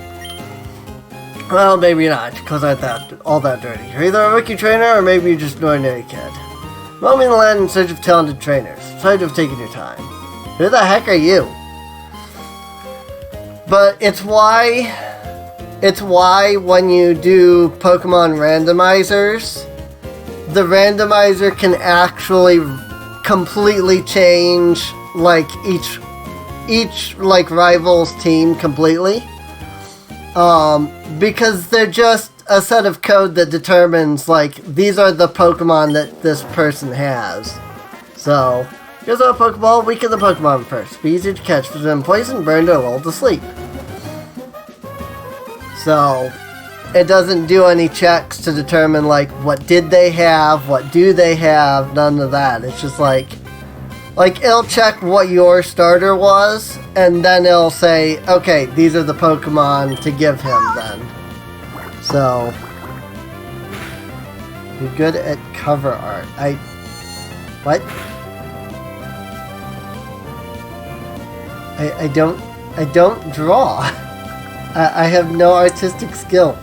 S1: Well, maybe not, because I'm all that dirty. You're either a rookie trainer, or maybe you're just an ordinary kid. Roaming the land in search of talented trainers. Sorry to have taken your time. Who the heck are you? But it's why when you do Pokemon randomizers, the randomizer can actually completely change, like, each like, rival's team completely. Because they're just a set of code that determines, like, these are the Pokemon that this person has. So, here's our Pokeball, weaken the Pokemon first. Be easy to catch, for them poison, burned, or lulled to sleep. So, it doesn't do any checks to determine, like, what did they have, what do they have, none of that. It's just like, Like, it'll check what your starter was, and then it'll say, okay, these are the Pokemon to give him then. So, you're good at cover art. What? I don't draw. I have no artistic skill.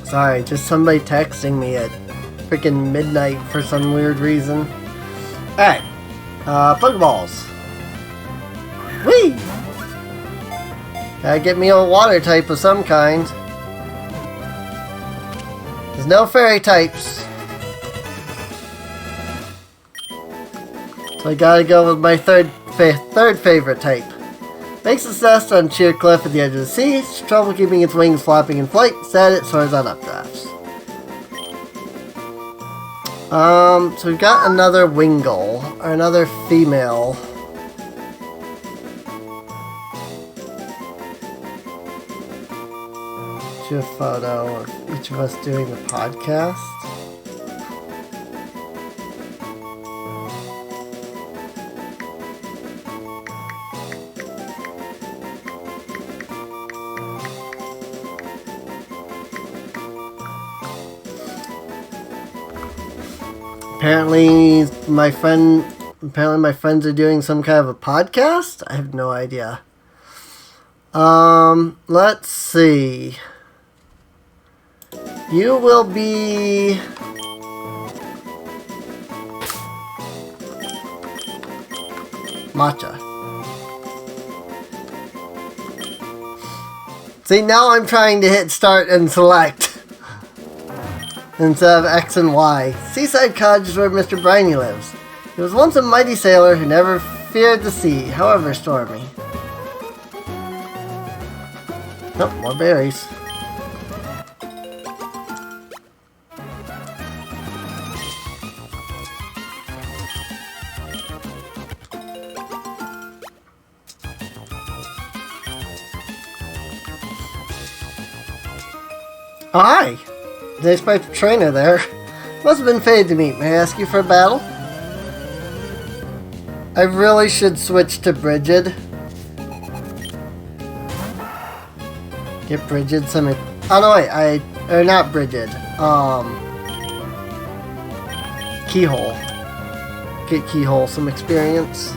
S1: Sorry, just somebody texting me at freaking midnight for some weird reason. Alright. Pokeballs. Whee! Gotta get me a water type of some kind. There's no fairy types. So I gotta go with my third favorite type. Makes its nest on sheer cliff at the edge of the sea. It's trouble keeping its wings flopping in flight. Instead, it soars on updrafts. So we've got another Wingull, or another female. Do a photo of each of us doing the podcast. Apparently my friends are doing some kind of a podcast? I have no idea. Let's see. You will be... Matcha. See, now I'm trying to hit start and select. Instead of X and Y. Seaside Cottage is where Mr. Briny lives. He was once a mighty sailor who never feared the sea, however stormy. Nope, more berries. Oh, hi! Nice private trainer there. Must have been fated to meet. May I ask you for a battle? I really should switch to Brigid. Get Brigid some... Oh no wait, or not Brigid. Keyhole. Get Keyhole some experience.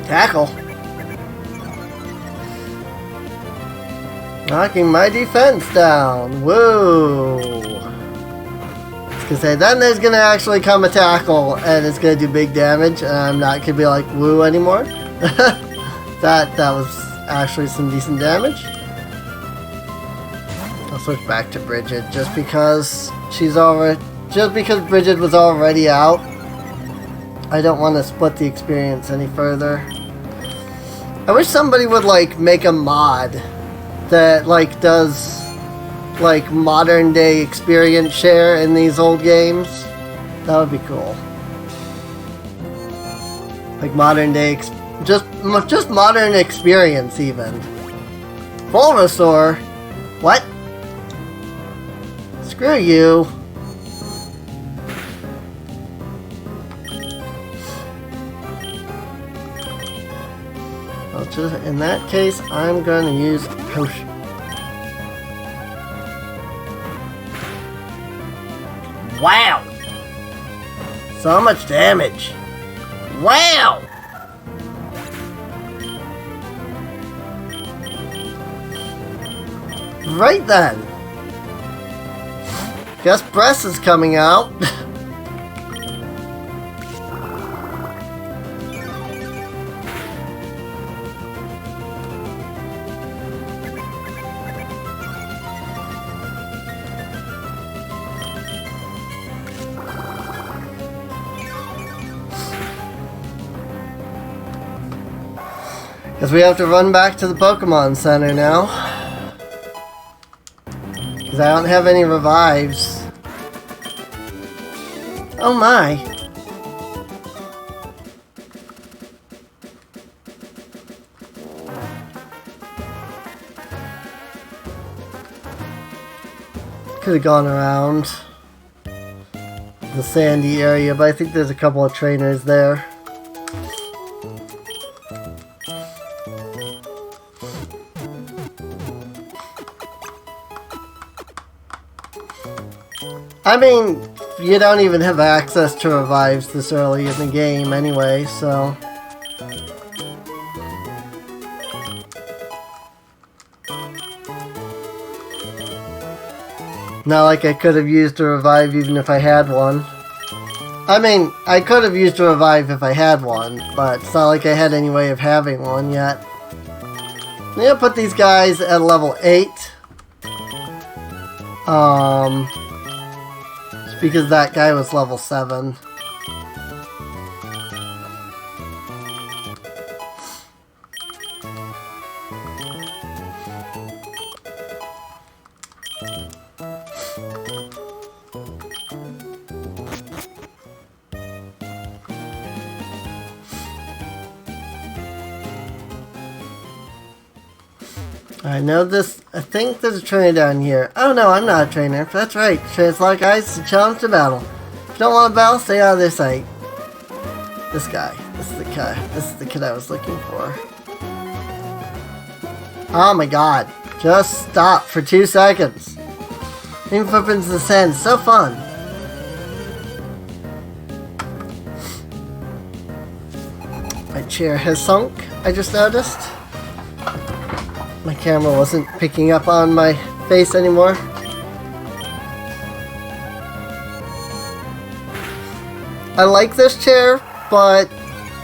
S1: Tackle. Knocking my defense down. Whoa. I was gonna say, then there's gonna actually come a tackle and it's gonna do big damage and I'm not gonna be like woo anymore. that was actually some decent damage. I'll switch back to Brigid just because Brigid was already out. I don't want to split the experience any further. I wish somebody would like make a mod that like does like modern day experience share in these old games. That would be cool. Like modern day, just modern experience even. Bulbasaur? What? Screw you. In that case, I'm going to use a potion. Wow! So much damage. Wow! Right then. Guess Breast is coming out. Because we have to run back to the Pokemon Center now. Because I don't have any revives. Oh my. Could have gone around the sandy area, but I think there's a couple of trainers there. I mean, you don't even have access to revives this early in the game anyway, so... Not like I could have used a revive even if I had one. I mean, I could have used a revive if I had one, but it's not like I had any way of having one yet. I'm gonna put these guys at level 8. It's because that guy was level 7. I know this. I think there's a trainer down here. Oh no, I'm not a trainer. That's right. Trainers like guys to challenge to battle. If you don't want to battle, stay out of their sight. This guy. This is the guy. This is the kid I was looking for. Oh my god. Just stop for 2 seconds. Leaving footprints in the sand. So fun. My chair has sunk. I just noticed. My camera wasn't picking up on my face anymore. I like this chair, but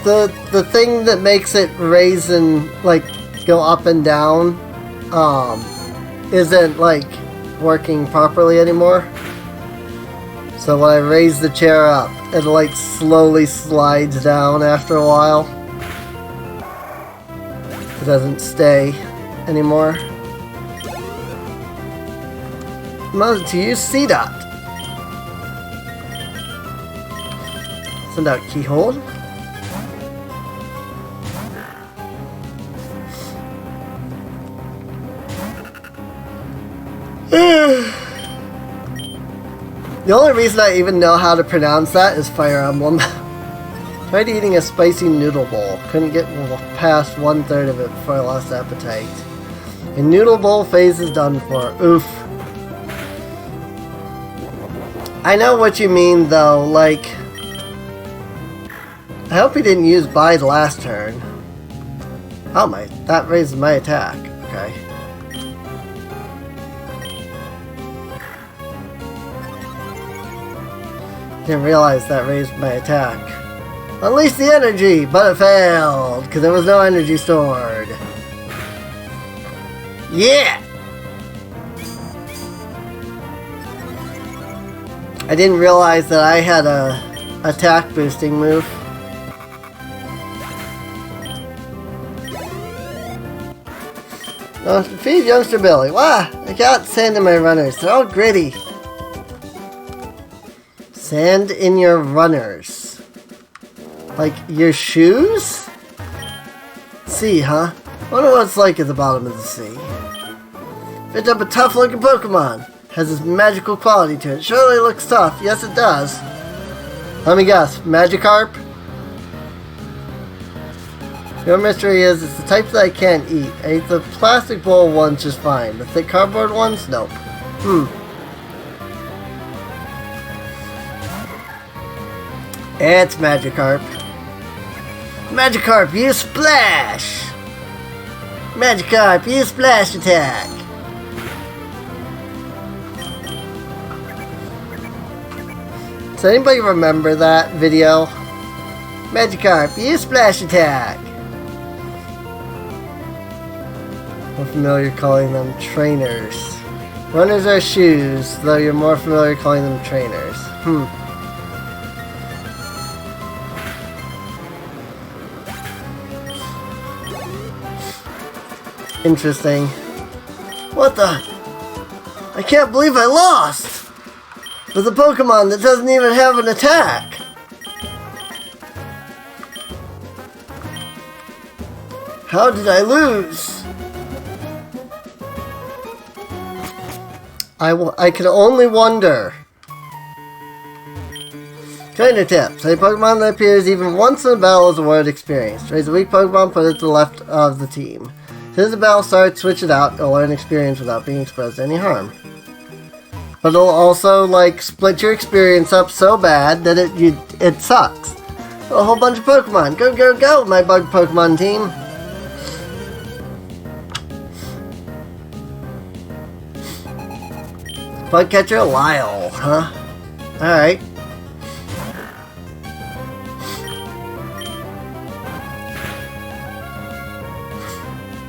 S1: the thing that makes it raise and like go up and down isn't like working properly anymore. So when I raise the chair up, it like slowly slides down after a while. It doesn't stay anymore. Mode to use C-Dot. Send out keyhole. The only reason I even know how to pronounce that is Fire Emblem. Tried eating a spicy noodle bowl. Couldn't get past 1/3 of it before I lost appetite. The noodle bowl phase is done for. Oof. I know what you mean though, like... I hope he didn't use Bide last turn. Oh my, that raises my attack. Okay. Didn't realize that raised my attack. Unleash the energy, but it failed, because there was no energy stored. Yeah! I didn't realize that I had a attack boosting move. Oh, feed youngster Billy. Wow, I got sand in my runners. They're all gritty. Sand in your runners. Like your shoes? Sea, huh? Wonder what it's like at the bottom of the sea. Picked up a tough looking Pokemon. Has this magical quality to it. Surely it looks tough. Yes, it does. Let me guess. Magikarp? Your mystery is it's the type that I can't eat. I ate the plastic bowl ones just fine. The thick cardboard ones? Nope. It's Magikarp. Magikarp, use Splash! Magikarp, use Splash Attack! Does anybody remember that video? Magikarp, use Splash Attack! I'm familiar calling them trainers. Runners are shoes, though you're more familiar calling them trainers. interesting. What the? I can't believe I lost! With a Pokemon that doesn't even have an attack! How did I lose? I can only wonder. Trainer tips. A Pokemon that appears even once in a battle is a word experience. Raise a weak Pokemon, put it to the left of the team. As soon as the battle starts, switch it out. It'll learn experience without being exposed to any harm. But it'll also, like, split your experience up so bad that it sucks. A whole bunch of Pokemon. Go, go, go, my bug Pokemon team. Bug catcher Lyle, huh? Alright.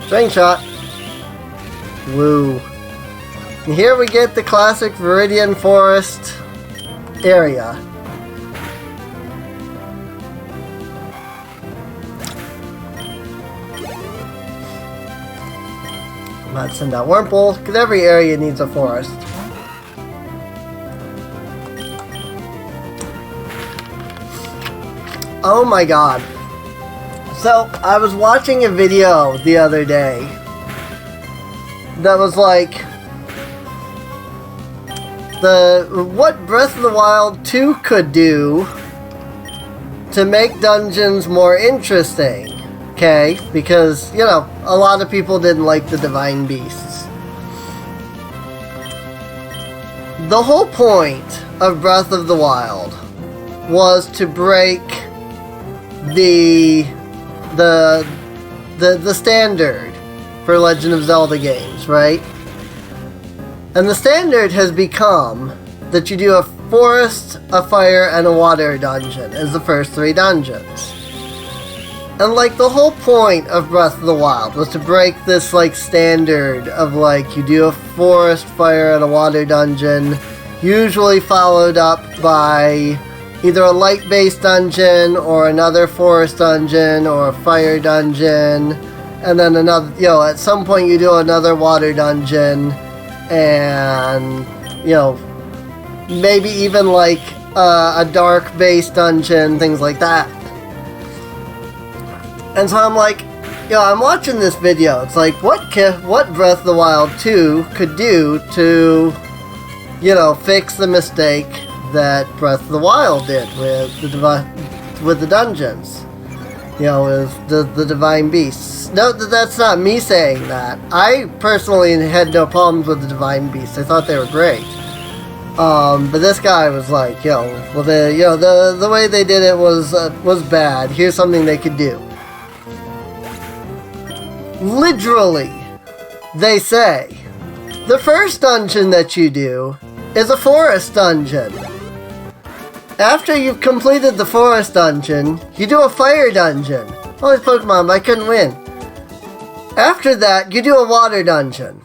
S1: String shot. Woo. And here we get the classic Viridian Forest area. I'm about to send out Wurmple, because every area needs a forest. Oh my god. So, I was watching a video the other day that was like what Breath of the Wild 2 could do to make dungeons more interesting. Okay? Because, you know, a lot of people didn't like the Divine Beasts. The whole point of Breath of the Wild was to break the standard for Legend of Zelda games, right? And the standard has become that you do a forest, a fire, and a water dungeon as the first 3 dungeons. And like the whole point of Breath of the Wild was to break this like standard of like you do a forest, fire, and a water dungeon, usually followed up by either a light-based dungeon, or another forest dungeon, or a fire dungeon, and then another, you know, at some point you do another water dungeon, and, you know, maybe even like a dark-based dungeon, things like that. And so I'm like, you know, I'm watching this video, it's like, what Breath of the Wild 2 could do to, you know, fix the mistake that Breath of the Wild did with the dungeons, you know, with the Divine Beasts. Note that that's not me saying that. I personally had no problems with the Divine Beasts. I thought they were great. But this guy was like, yo, well, the way they did it was bad. Here's something they could do. Literally, they say the first dungeon that you do is a forest dungeon. After you've completed the forest dungeon, you do a fire dungeon. All these Pokemon, but I couldn't win. After that, you do a water dungeon.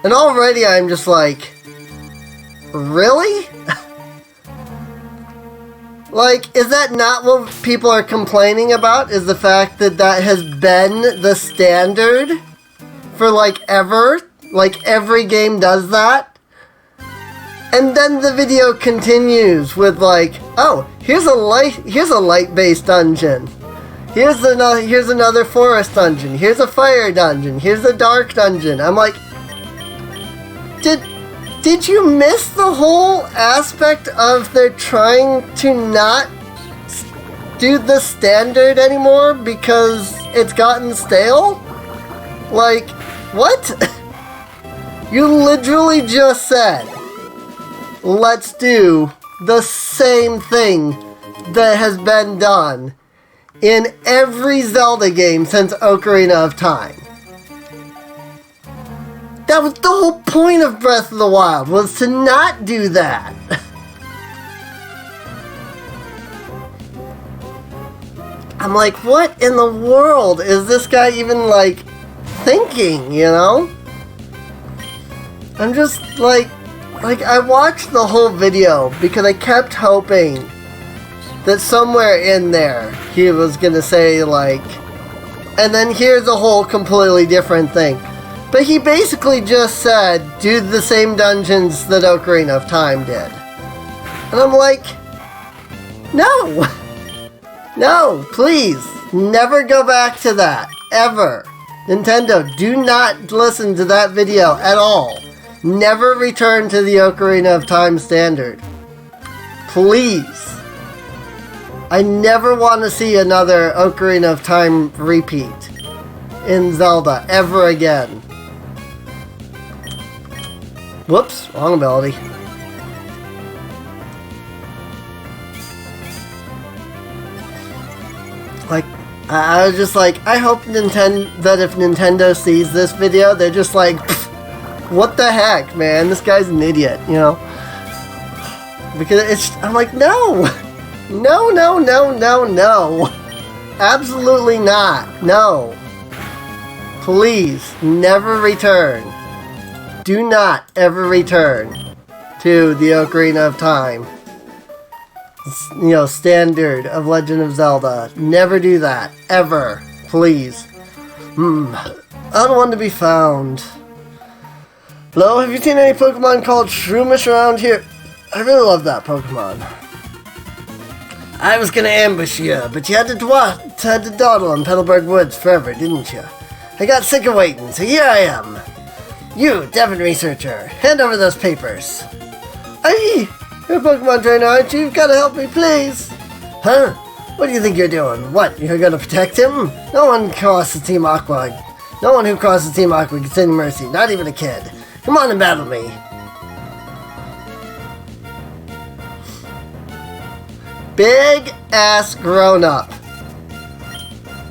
S1: And already I'm just like, really? Like, is that not what people are complaining about? Is the fact that that has been the standard for like ever? Like every game does that? And then the video continues with like, oh, here's a light-based dungeon. Here's another forest dungeon. Here's a fire dungeon. Here's a dark dungeon. I'm like, did you miss the whole aspect of they're trying to not do the standard anymore because it's gotten stale? Like, what? You literally just said, let's do the same thing that has been done in every Zelda game since Ocarina of Time. That was the whole point of Breath of the Wild, was to not do that. I'm like, what in the world is this guy even, like, thinking, you know? I'm just, like, I watched the whole video because I kept hoping that somewhere in there he was gonna say, like, And then here's a whole completely different thing. But he basically just said, do the same dungeons that Ocarina of Time did. And I'm like, no! No, please, never go back to that, ever. Nintendo, do not listen to that video at all. Never return to the Ocarina of Time standard. Please. I never want to see another Ocarina of Time repeat in Zelda ever again. Whoops, wrong ability. Like, I was just like, I hope that if Nintendo sees this video, they're just like, what the heck, man? This guy's an idiot, you know? Because I'm like, no! No, no, no, no, no! Absolutely not. No. Please, never return. Do not ever return to the Ocarina of Time. You know, standard of Legend of Zelda. Never do that. Ever. Please. Unone to be found. Hello, have you seen any Pokemon called Shroomish around here? I really love that Pokemon. I was gonna ambush you, but you had to dawdle in Petalburg Woods forever, didn't you? I got sick of waiting, so here I am. You, Devon researcher, hand over those papers. Aye, you're a Pokemon trainer, aren't you? You've gotta help me, please. Huh? What do you think you're doing? What, you're gonna protect him? No one crosses Team Aqua. No one who crosses Team Aqua gets any mercy, not even a kid. Come on and battle me. Big ass grown up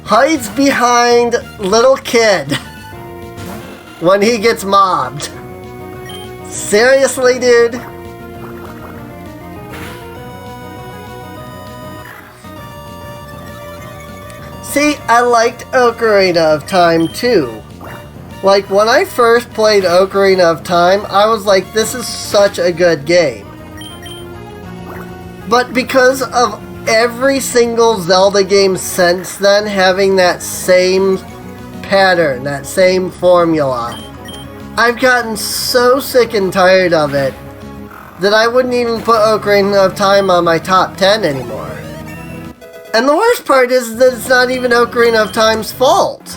S1: hides behind little kid when he gets mobbed. Seriously, dude? See, I liked Ocarina of Time too. Like, when I first played Ocarina of Time, I was like, this is such a good game. But because of every single Zelda game since then having that same pattern, that same formula, I've gotten so sick and tired of it that I wouldn't even put Ocarina of Time on my top 10 anymore. And the worst part is that it's not even Ocarina of Time's fault.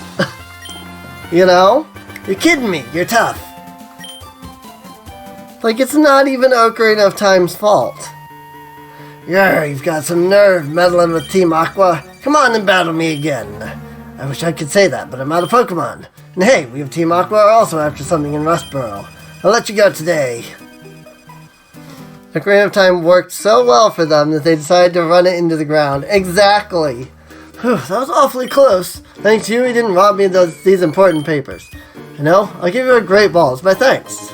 S1: You know? You're kidding me. You're tough. Like, it's not even Ocarina of Time's fault. Yeah, you've got some nerve meddling with Team Aqua. Come on and battle me again. I wish I could say that, but I'm out of Pokemon. And hey, we have Team Aqua also after something in Rustboro. I'll let you go today. Ocarina of Time worked so well for them that they decided to run it into the ground. Exactly. Whew, that was awfully close. Thanks to you, he didn't rob me of these important papers. You know, I'll give you a great ball as my thanks.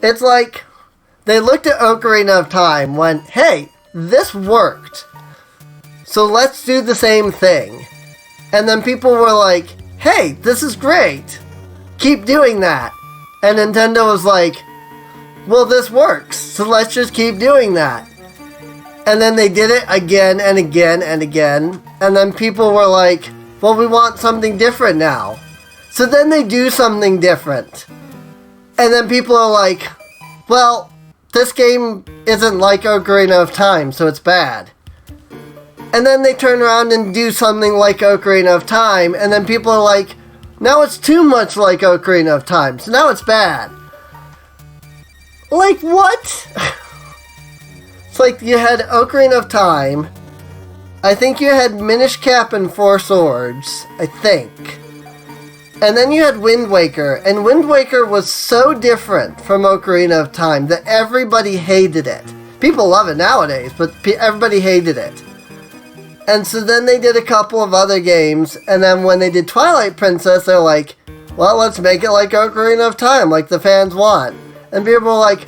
S1: It's like they looked at Ocarina of Time and went, hey, this worked. So let's do the same thing. And then people were like, hey, this is great. Keep doing that. And Nintendo was like, well, this works, so let's just keep doing that. And then they did it again and again and again. And then people were like, well, we want something different now. So then they do something different. And then people are like, well, this game isn't like Ocarina of Time, so it's bad. And then they turn around and do something like Ocarina of Time, and then people are like, now it's too much like Ocarina of Time, so now it's bad. Like, what? It's like you had Ocarina of Time. I think you had Minish Cap and Four Swords, I think. And then you had Wind Waker, and Wind Waker was so different from Ocarina of Time that everybody hated it. People love it nowadays, but everybody hated it. And so then they did a couple of other games, and then when they did Twilight Princess, they're like, well, let's make it like Ocarina of Time, like the fans want. And people were like,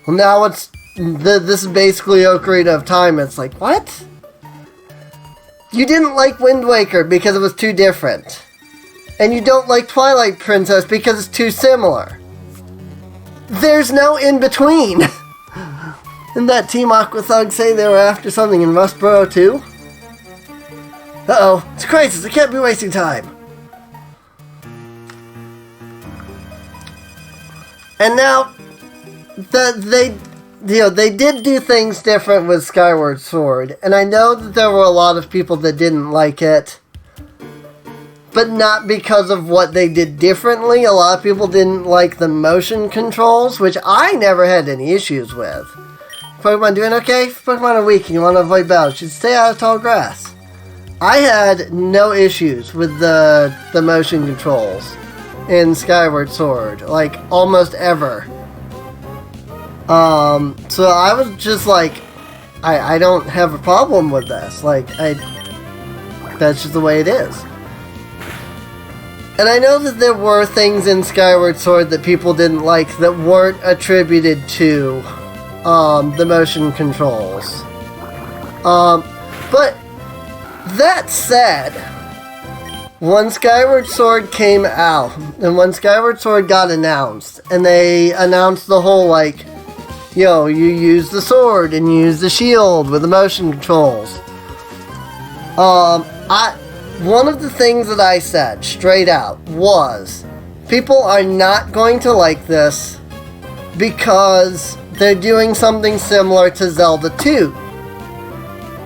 S1: well, now this is basically Ocarina of Time. It's like, what? You didn't like Wind Waker because it was too different. And you don't like Twilight Princess because it's too similar. There's no in-between. Didn't that Team Aqua Thug say they were after something in Rustboro too? Uh-oh, it's a crisis. I can't be wasting time. And now, they did do things different with Skyward Sword, and I know that there were a lot of people that didn't like it, but not because of what they did differently. A lot of people didn't like the motion controls, which I never had any issues with. Pokemon doing okay? If Pokemon are weak and you want to avoid battles, you should stay out of tall grass. I had no issues with the motion controls in Skyward Sword, like, almost ever. So I was just like, I don't have a problem with this. Like, that's just the way it is. And I know that there were things in Skyward Sword that people didn't like that weren't attributed to, the motion controls. But, that said, when Skyward Sword came out, and when Skyward Sword got announced, and they announced the whole, like, you use the sword and you use the shield with the motion controls. One of the things that I said straight out was, people are not going to like this because they're doing something similar to Zelda 2.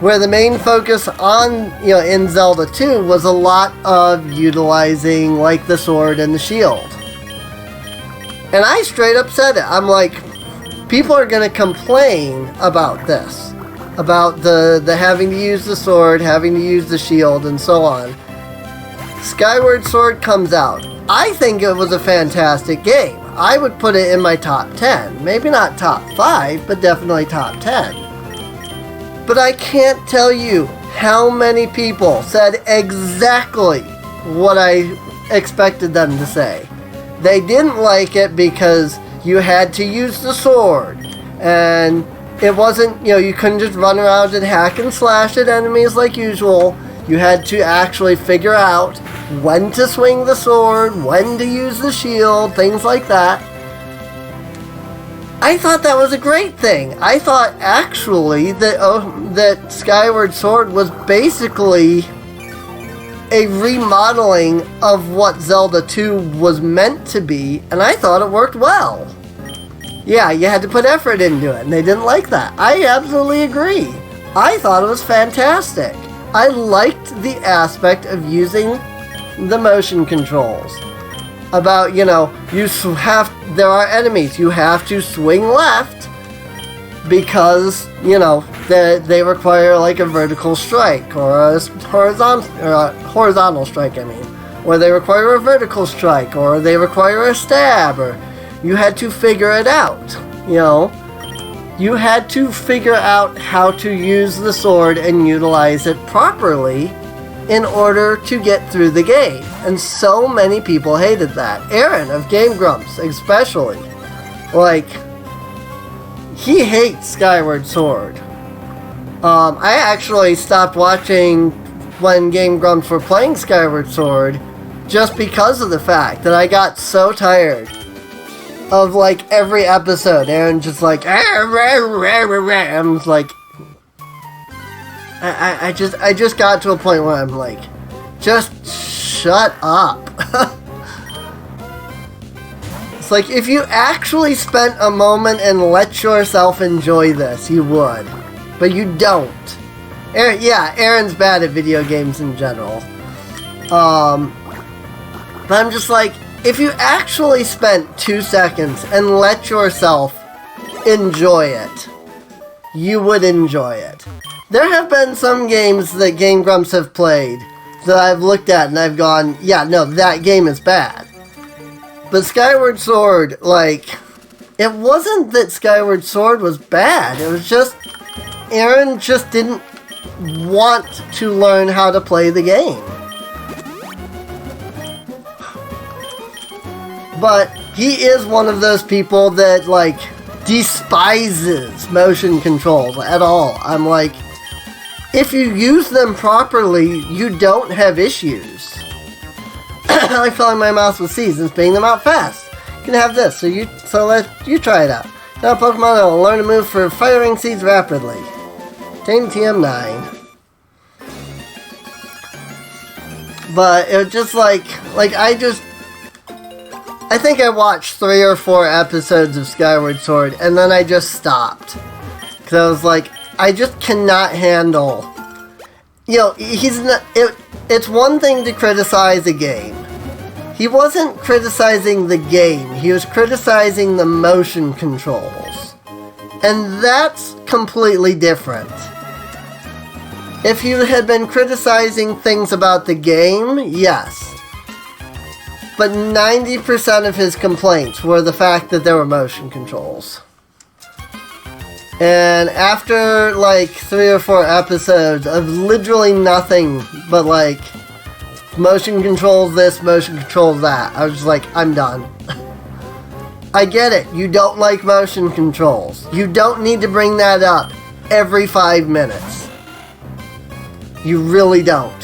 S1: Where the main focus on, in Zelda 2 was a lot of utilizing, like, the sword and the shield. And I straight up said it. I'm like, people are going to complain about this. About the having to use the sword, having to use the shield, and so on. Skyward Sword comes out. I think it was a fantastic game. I would put it in my top 10. Maybe not top 5, but definitely top 10. But I can't tell you how many people said exactly what I expected them to say. They didn't like it because you had to use the sword. And it wasn't, you couldn't just run around and hack and slash at enemies like usual. You had to actually figure out when to swing the sword, when to use the shield, things like that. I thought that was a great thing. I thought actually that Skyward Sword was basically a remodeling of what Zelda 2 was meant to be, and I thought it worked well. Yeah, you had to put effort into it, and they didn't like that. I absolutely agree. I thought it was fantastic. I liked the aspect of using the motion controls. About, there are enemies. You have to swing left because, they require, like, a vertical strike or a horizontal strike, Or they require a vertical strike, or they require a stab, or you had to figure it out, You had to figure out how to use the sword and utilize it properly in order to get through the game. And so many people hated that. Aaron of Game Grumps, especially. Like, he hates Skyward Sword. I actually stopped watching when Game Grumps were playing Skyward Sword just because of the fact that I got so tired of, like, every episode. Aaron just like, I'm just like, I just got to a point where I'm like, just shut up. It's like, if you actually spent a moment and let yourself enjoy this, you would. But you don't. Aaron's bad at video games in general. But I'm just like, if you actually spent 2 seconds and let yourself enjoy it, you would enjoy it. There have been some games that Game Grumps have played that I've looked at and I've gone, yeah, no, that game is bad. But Skyward Sword, like, it wasn't that Skyward Sword was bad. It was just, Aaron just didn't want to learn how to play the game. But he is one of those people that, like, despises motion controls at all. I'm like, if you use them properly, you don't have issues. I like filling my mouth with seeds and spitting them out fast. You can have this, so let you try it out. Now Pokemon that will learn to move for firing seeds rapidly. Obtain TM9. But it was just like I think I watched 3 or 4 episodes of Skyward Sword, and then I just stopped. Because I was like, I just cannot handle... You know, he's not... It's one thing to criticize a game. He wasn't criticizing the game. He was criticizing the motion controls. And that's completely different. If you had been criticizing things about the game, yes. But 90% of his complaints were the fact that there were motion controls. And after like 3 or 4 episodes of literally nothing but like motion controls this, motion controls that, I was just like, I'm done. I get it. You don't like motion controls. You don't need to bring that up every 5 minutes. You really don't.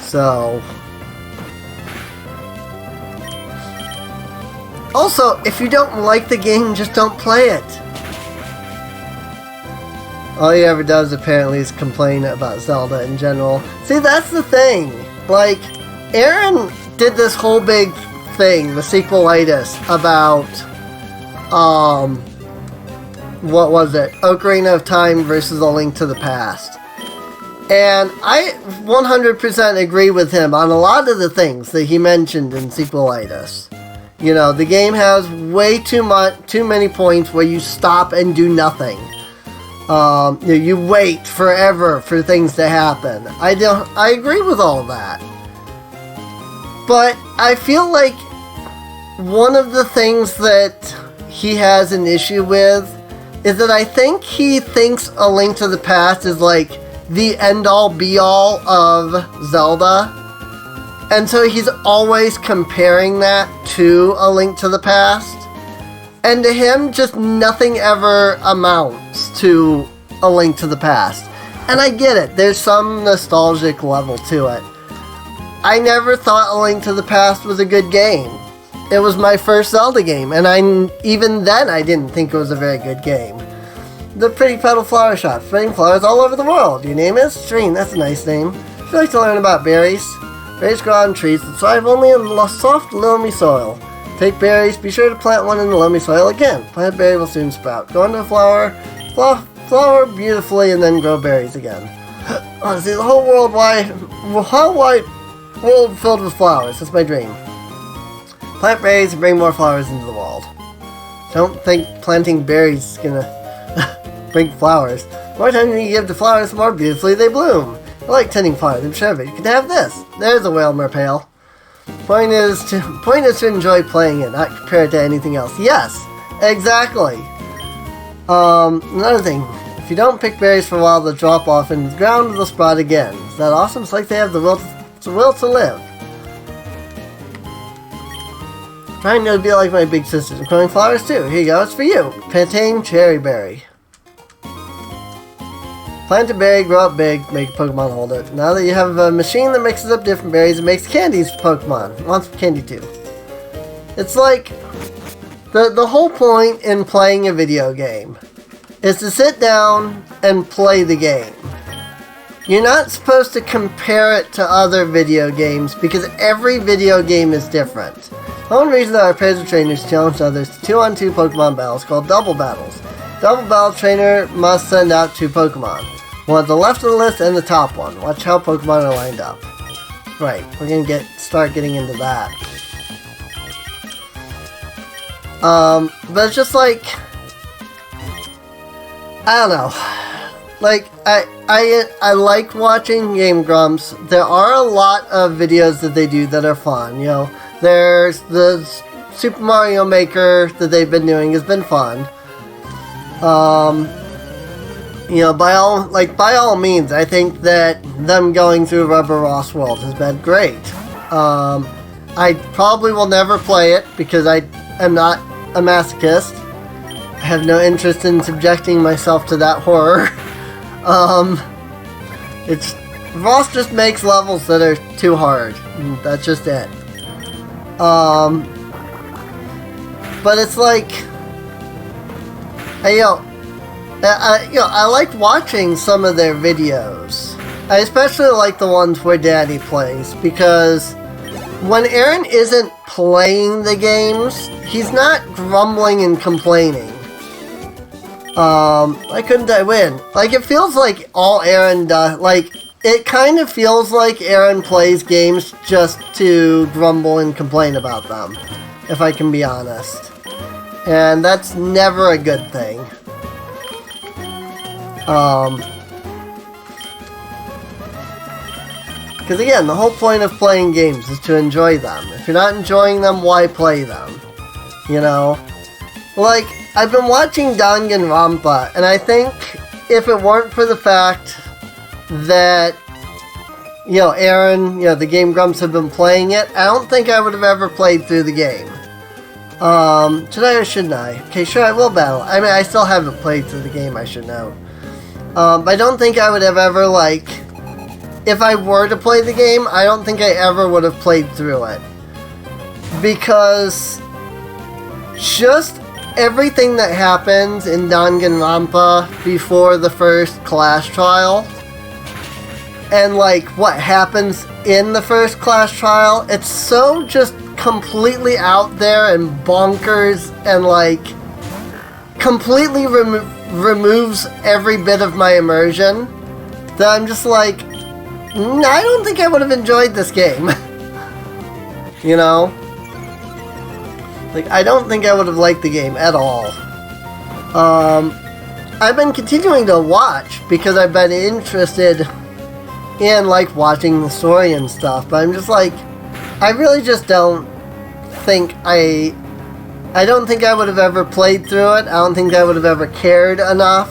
S1: So... Also, if you don't like the game, just don't play it. All he ever does, apparently, is complain about Zelda in general. See, that's the thing. Like, Aaron did this whole big thing, the sequelitis, about, what was it? Ocarina of Time versus A Link to the Past. And I 100% agree with him on a lot of the things that he mentioned in sequelitis. You know, the game has way too many points where you stop and do nothing. You wait forever for things to happen. I agree with all of that. But I feel like one of the things that he has an issue with is that I think he thinks A Link to the Past is like the end-all be-all of Zelda. And so he's always comparing that to A Link to the Past. And to him, just nothing ever amounts to A Link to the Past. And I get it. There's some nostalgic level to it. I never thought A Link to the Past was a good game. It was my first Zelda game, and even then I didn't think it was a very good game. The Pretty Petal Flower Shop, spreading flowers all over the world. Your name is Stream. That's a nice name. Would you like to learn about berries? Berries grow on trees that thrive only in soft, loamy soil. Take berries, be sure to plant one in the loamy soil again. Plant a berry will soon sprout. Go into a flower beautifully, and then grow berries again. Oh, see, the whole world filled with flowers. That's my dream. Plant berries and bring more flowers into the world. Don't think planting berries is gonna bring flowers. The more time you give to flowers, the more beautifully they bloom. I like tending flowers. I'm sure of it. You can have this. There's a whale merpail. Point is to enjoy playing it, not compare it to anything else. Yes, exactly. Another thing. If you don't pick berries for a while, they'll drop off and the ground will sprout again. Is that awesome? It's like they have the will to live. Trying to be like my big sisters. I'm growing flowers too. Here you go. It's for you. Plantain cherry berry. Plant a berry, grow up big, make a Pokemon hold it. Now that you have a machine that mixes up different berries, it makes candies for Pokemon. It wants candy too. It's like, the whole point in playing a video game is to sit down and play the game. You're not supposed to compare it to other video games because every video game is different. One reason that our appraiser trainers challenge others to 2-on-2 Pokemon battles called double battles. Double battle trainer must send out 2 Pokemon. One at the left of the list and the top one. Watch how Pokemon are lined up. Right, we're gonna start getting into that. But it's just like, I don't know. Like, I like watching Game Grumps. There are a lot of videos that they do that are fun, you know. There's the Super Mario Maker that they've been doing has been fun. You know, by all means, I think that them going through Rubber Ross World has been great. I probably will never play it because I am not a masochist. I have no interest in subjecting myself to that horror. Ross just makes levels that are too hard. That's just it. But it's like, hey yo, I liked watching some of their videos. I especially like the ones where Daddy plays, because when Aaron isn't playing the games, he's not grumbling and complaining. Why couldn't I win? Like, it feels like all Aaron does, like, it kind of feels like Aaron plays games just to grumble and complain about them, if I can be honest. And that's never a good thing. Because again, the whole point of playing games is to enjoy them. If you're not enjoying them, why play them? You know? Like, I've been watching Danganronpa, and I think if it weren't for the fact that, Aaron, the Game Grumps have been playing it, I don't think I would have ever played through the game. Should I or shouldn't I? Okay, sure, I will battle. I mean, I still haven't played through the game, I should know. I don't think I would have ever, like, if I were to play the game, I don't think I ever would have played through it. Because just everything that happens in Danganronpa before the first class trial, and like what happens in the first class trial, it's so just completely out there and bonkers, and like completely removes every bit of my immersion, that I'm just like, I don't think I would have enjoyed this game. You know? Like, I don't think I would have liked the game at all. I've been continuing to watch because I've been interested in, like, watching the story and stuff, but I'm just like, I really just don't think I don't think I would have ever played through it. I don't think I would have ever cared enough,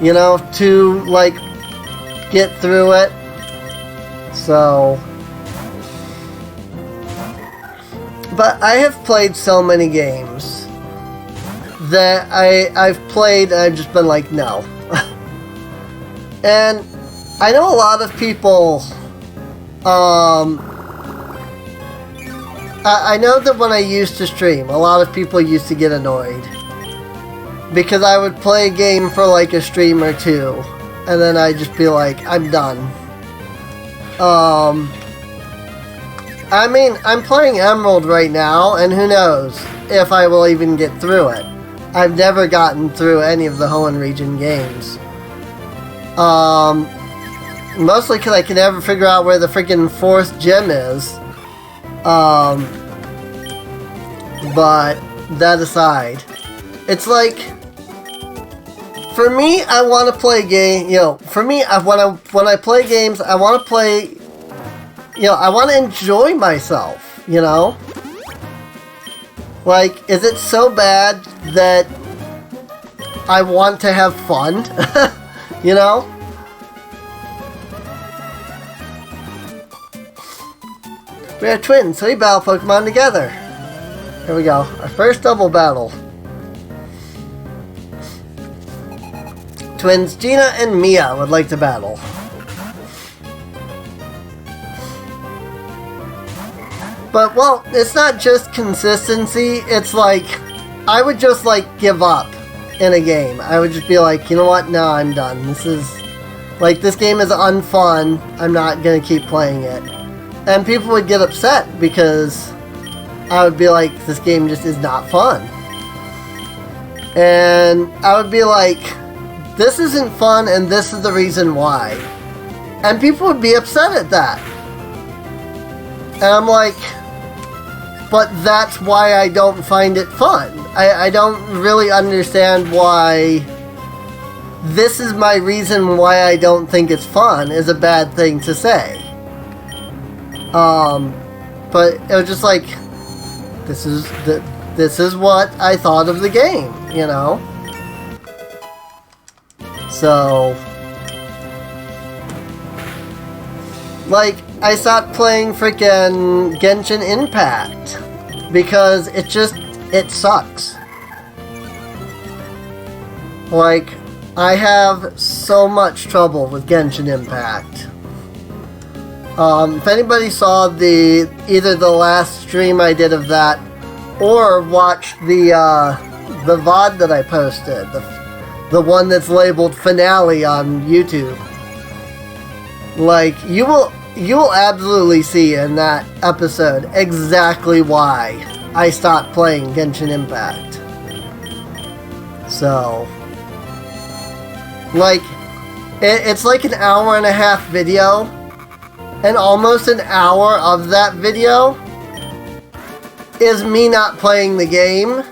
S1: to, like, get through it. So, but I have played so many games that I've played and I've just been like, no. And I know a lot of people, I know that when I used to stream, a lot of people used to get annoyed because I would play a game for like a stream or two, and then I'd just be like, I'm done. I mean, I'm playing Emerald right now, and who knows if I will even get through it. I've never gotten through any of the Hoenn region games. Mostly because I can never figure out where the freaking fourth gem is. But that aside, it's like, for me, I want to play for me, when I play games, I want to play, I want to enjoy myself, Like, is it so bad that I want to have fun, We are twins, so we battle Pokemon together. Here we go. Our first double battle. Twins Gina and Mia would like to battle. But, well, it's not just consistency. It's like, I would just, like, give up in a game. I would just be like, you know what? No, I'm done. This game is unfun. I'm not going to keep playing it. And people would get upset because I would be like, this game just is not fun. And I would be like, this isn't fun and this is the reason why. And people would be upset at that. And I'm like, but that's why I don't find it fun. I don't really understand why this is my reason why I don't think it's fun is a bad thing to say. But it was just like, this is what I thought of the game, So, like, I stopped playing freaking Genshin Impact because it sucks. Like, I have so much trouble with Genshin Impact. If anybody saw either the last stream I did of that, or watched the VOD that I posted, The one that's labeled finale on YouTube. Like, you will absolutely see in that episode exactly why I stopped playing Genshin Impact. So, like, it's like an hour and a half video, and almost an hour of that video is me not playing the game,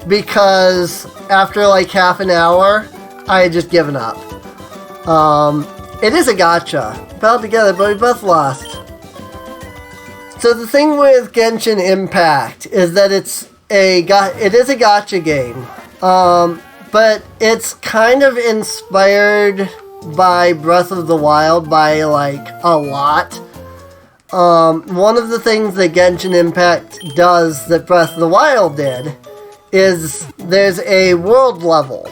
S1: because after like half an hour, I had just given up. It is a gacha. Held together, but we both lost. So the thing with Genshin Impact is that it is a gacha game. But it's kind of inspired by Breath of the Wild by like a lot. One of the things that Genshin Impact does that Breath of the Wild did is there's a world level.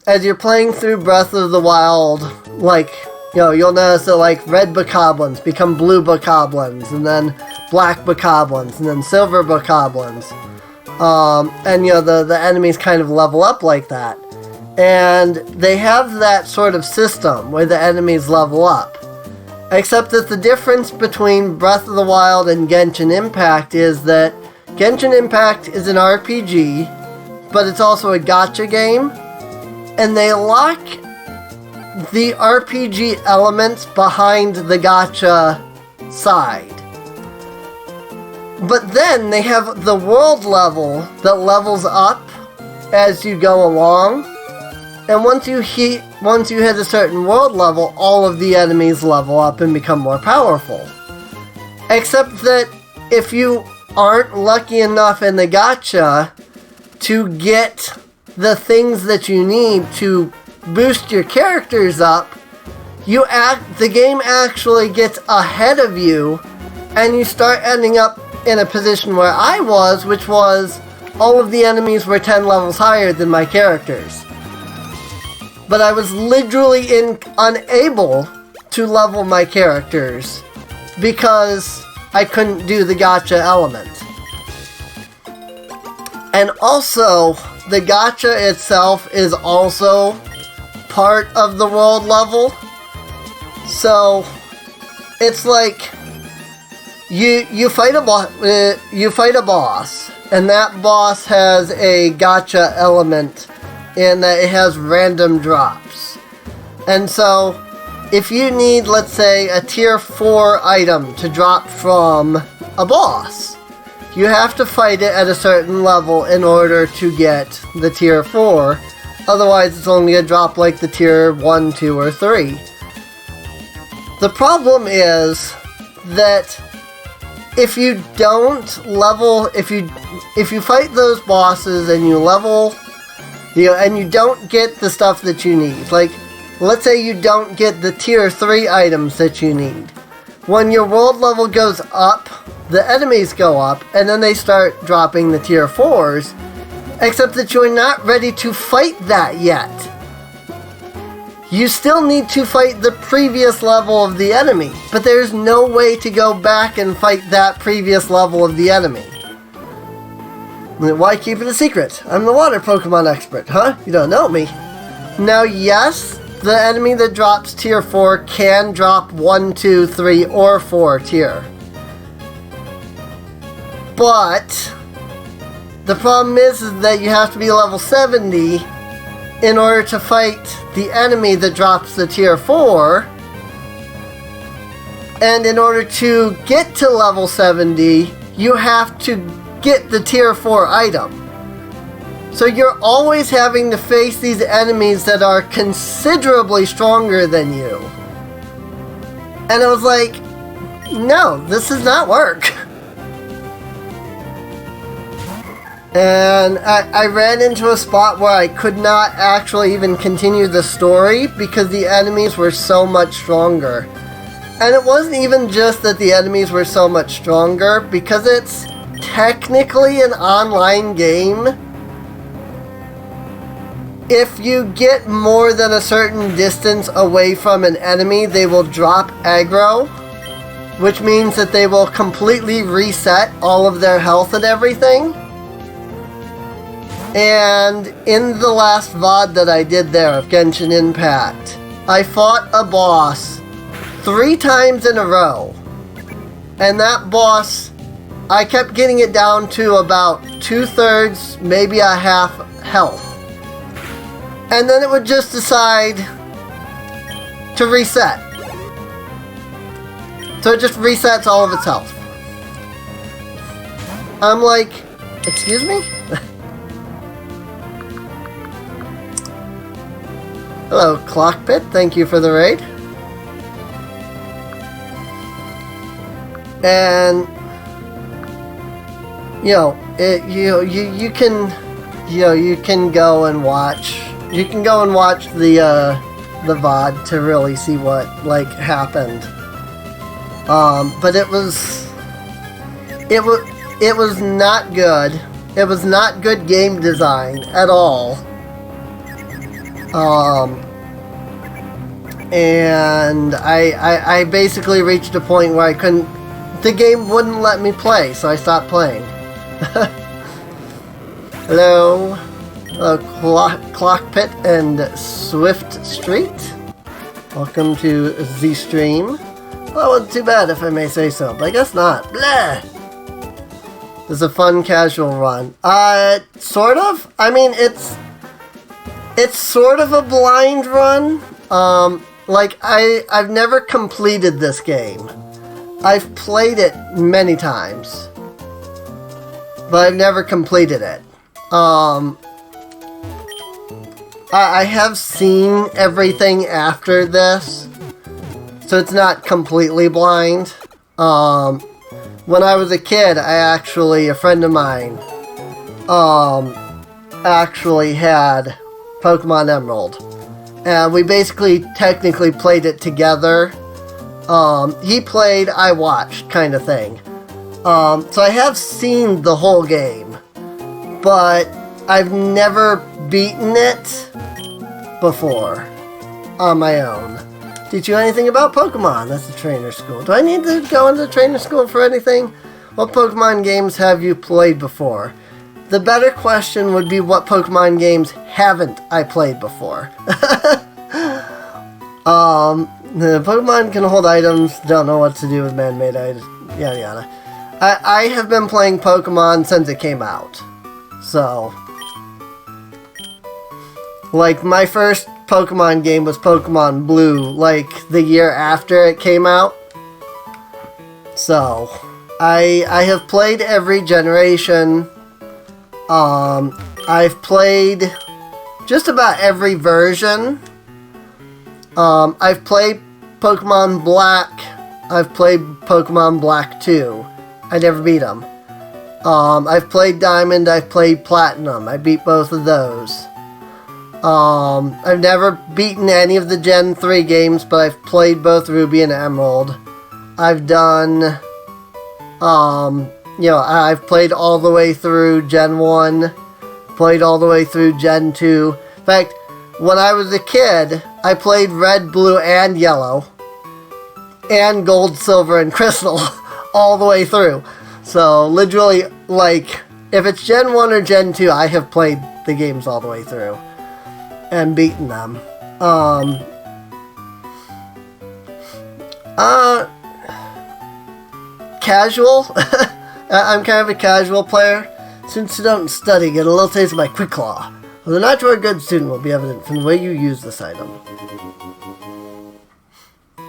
S1: As you're playing through Breath of the Wild, like, you know, you'll notice that like red bokoblins become blue bokoblins, and then black bokoblins, and then silver bokoblins. And you know, the enemies kind of level up like that. And they have that sort of system where the enemies level up. Except that the difference between Breath of the Wild and Genshin Impact is that Genshin Impact is an RPG, but it's also a gacha game. And they lock the RPG elements behind the gacha side. But then they have the world level that levels up as you go along. And once you hit a certain world level, all of the enemies level up and become more powerful. Except that if you aren't lucky enough in the gacha to get the things that you need to boost your characters up, the game actually gets ahead of you, and you start ending up in a position where I was, which was all of the enemies were 10 levels higher than my characters. But I was literally unable to level my characters because I couldn't do the gacha element. And also, the gacha itself is also part of the world level. So it's like you fight a boss, and that boss has a gacha element in that it has random drops. And so if you need, let's say, a tier 4 item to drop from a boss, you have to fight it at a certain level in order to get the tier 4. Otherwise, it's only a drop like the tier 1, 2, or 3. The problem is that if you don't level, if you fight those bosses and you level, and you don't get the stuff that you need, like, let's say you don't get the tier 3 items that you need. When your world level goes up, the enemies go up, and then they start dropping the tier 4s, except that you're not ready to fight that yet. You still need to fight the previous level of the enemy, but there's no way to go back and fight that previous level of the enemy. Why keep it a secret? I'm the water Pokemon expert, huh? You don't know me. Now, yes, the enemy that drops tier 4 can drop 1, 2, 3, or 4 tier. But the problem is that you have to be level 70 in order to fight the enemy that drops the tier 4. And in order to get to level 70, you have to get the tier 4 item. So you're always having to face these enemies that are considerably stronger than you. And I was like, no, this does not work. And I ran into a spot where I could not actually even continue the story because the enemies were so much stronger. And it wasn't even just that the enemies were so much stronger, because it's technically an online game. If you get more than a certain distance away from an enemy, they will drop aggro, which means that they will completely reset all of their health and everything. And in the last VOD that I did there of Genshin Impact, I fought a boss 3 times in a row. And that boss, I kept getting it down to about 2/3, maybe a half health. And then it would just decide to reset. So it just resets all of its health. I'm like, excuse me? Hello, Clockpit. Thank you for the raid. And you can go and watch. You can go and watch the VOD to really see what happened. But it was not good. It was not good game design at all. And I basically reached a point where I couldn't. The game wouldn't let me play, so I stopped playing. Hello, Clockpit and Swift Street. Welcome to the stream. Well, it wasn't too bad if I may say so, but I guess not. Blah! It's a fun casual run. Sort of. I mean, it's sort of a blind run. I've never completed this game. I've played it many times, but I've never completed it. I have seen everything after this, so it's not completely blind. When I was a kid, a friend of mine, actually had Pokemon Emerald. And we basically technically played it together. He played, I watched, kind of thing. So I have seen the whole game, but I've never beaten it before on my own. Teach you anything about Pokemon? That's the trainer school. Do I need to go into the trainer school for anything? What Pokemon games have you played before? The better question would be, what Pokemon games haven't I played before? The Pokemon can hold items, don't know what to do with man-made items, yada yada. I have been playing Pokemon since it came out. So, my first Pokemon game was Pokemon Blue, the year after it came out. So, I have played every generation. I've played just about every version. I've played Pokemon Black. I've played Pokemon Black 2. I never beat them. I've played Diamond. I've played Platinum. I beat both of those. I've never beaten any of the Gen 3 games, but I've played both Ruby and Emerald. I've done, I've played all the way through Gen 1, played all the way through Gen 2. In fact, when I was a kid, I played Red, Blue, and Yellow, and Gold, Silver, and Crystal all the way through. So, literally, if it's Gen 1 or Gen 2, I have played the games all the way through and beaten them. Casual? I'm kind of a casual player. Students who don't study get a little taste of my Quick Claw. Whether or not you're a good student will be evident from the way you use this item.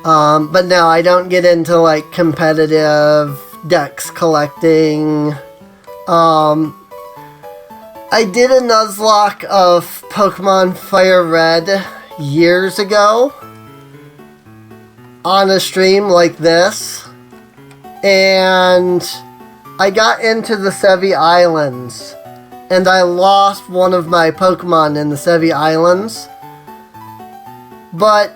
S1: But no, I don't get into competitive dex collecting. I did a Nuzlocke of Pokemon Fire Red years ago on a stream like this, and I got into the Sevi Islands, and I lost one of my Pokemon in the Sevi Islands. But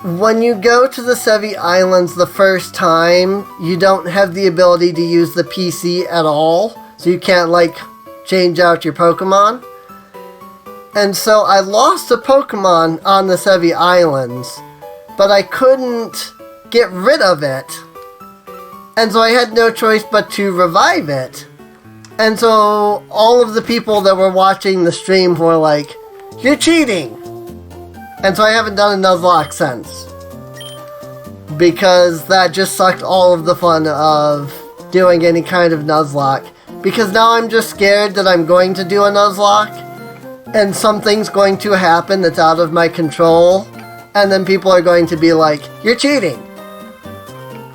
S1: when you go to the Sevi Islands the first time, you don't have the ability to use the PC at all, so you can't change out your Pokemon. And so I lost a Pokemon on the Sevi Islands, but I couldn't get rid of it. And so I had no choice but to revive it. And so all of the people that were watching the stream were like, "You're cheating!" And so I haven't done a Nuzlocke since. Because that just sucked all of the fun of doing any kind of Nuzlocke. Because now I'm just scared that I'm going to do a Nuzlocke and something's going to happen that's out of my control. And then people are going to be like, "You're cheating!"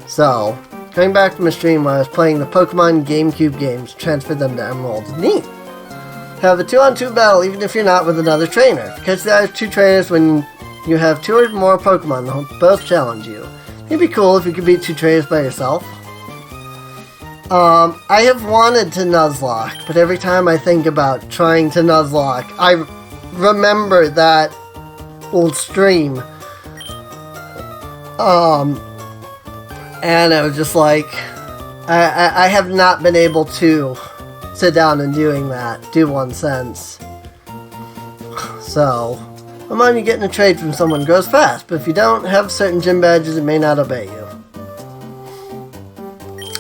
S1: So, going back to my stream where I was playing the Pokemon GameCube games, transferred them to Emerald. Neat! Have a 2-on-2 battle even if you're not with another trainer. Because there are 2 trainers when you have 2 or more Pokemon, they'll both challenge you. It'd be cool if you could beat 2 trainers by yourself. I have wanted to Nuzlocke, but every time I think about trying to Nuzlocke, I remember that old stream. And I was just like, I have not been able to sit down and do one since. So, I'm on you getting a trade from someone grows fast, but if you don't have certain gym badges, it may not obey you.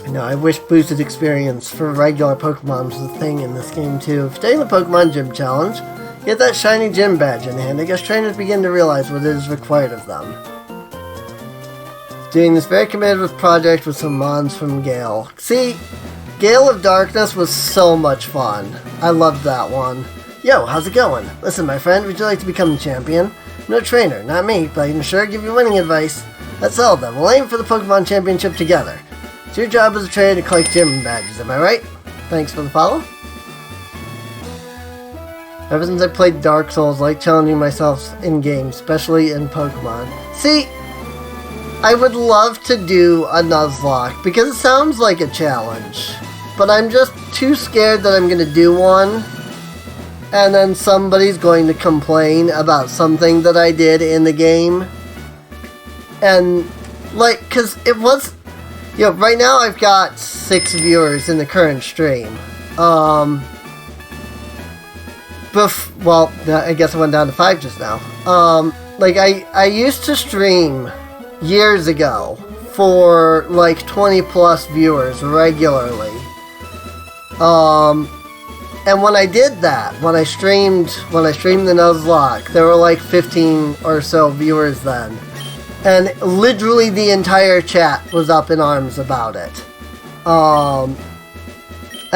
S1: I know, I wish boosted experience for regular Pokemon was a thing in this game too. If you're taking the Pokemon Gym Challenge, get that shiny gym badge in hand. I guess trainers begin to realize what is required of them. Doing this very committed with project with some mods from Gale. See, Gale of Darkness was so much fun. I loved that one. Yo, how's it going? Listen, my friend, would you like to become the champion? I'm no trainer, not me, but I can sure give you winning advice. Let's all then. We'll aim for the Pokemon Championship together. It's your job as a trainer to collect gym badges, am I right? Thanks for the follow. Ever since I played Dark Souls, I like challenging myself in games, especially in Pokemon. See, I would love to do a Nuzlocke, because it sounds like a challenge. But I'm just too scared that I'm going to do one, and then somebody's going to complain about something that I did in the game. And, like, because it was... You know, right now I've got 6 viewers in the current stream. Well, I guess I went down to 5 just now. Like, I used to stream years ago for, like, 20 plus viewers regularly. And when I did that, when I streamed the Nuzlocke, there were like 15 or so viewers then. And literally the entire chat was up in arms about it. And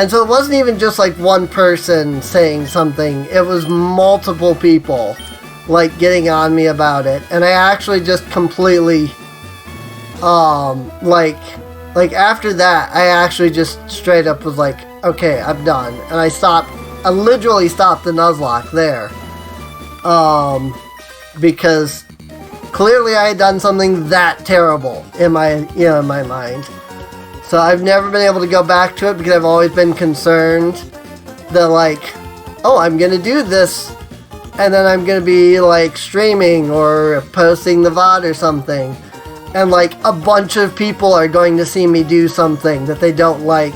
S1: so it wasn't even just like one person saying something, it was multiple people like getting on me about it. And I actually just completely, like after that, I actually just straight up was like, okay, I'm done. And I literally stopped the Nuzlocke there. Because clearly I had done something that terrible in my mind. So I've never been able to go back to it because I've always been concerned that like, oh, I'm gonna do this and then I'm gonna be like streaming or posting the VOD or something. And like a bunch of people are going to see me do something that they don't like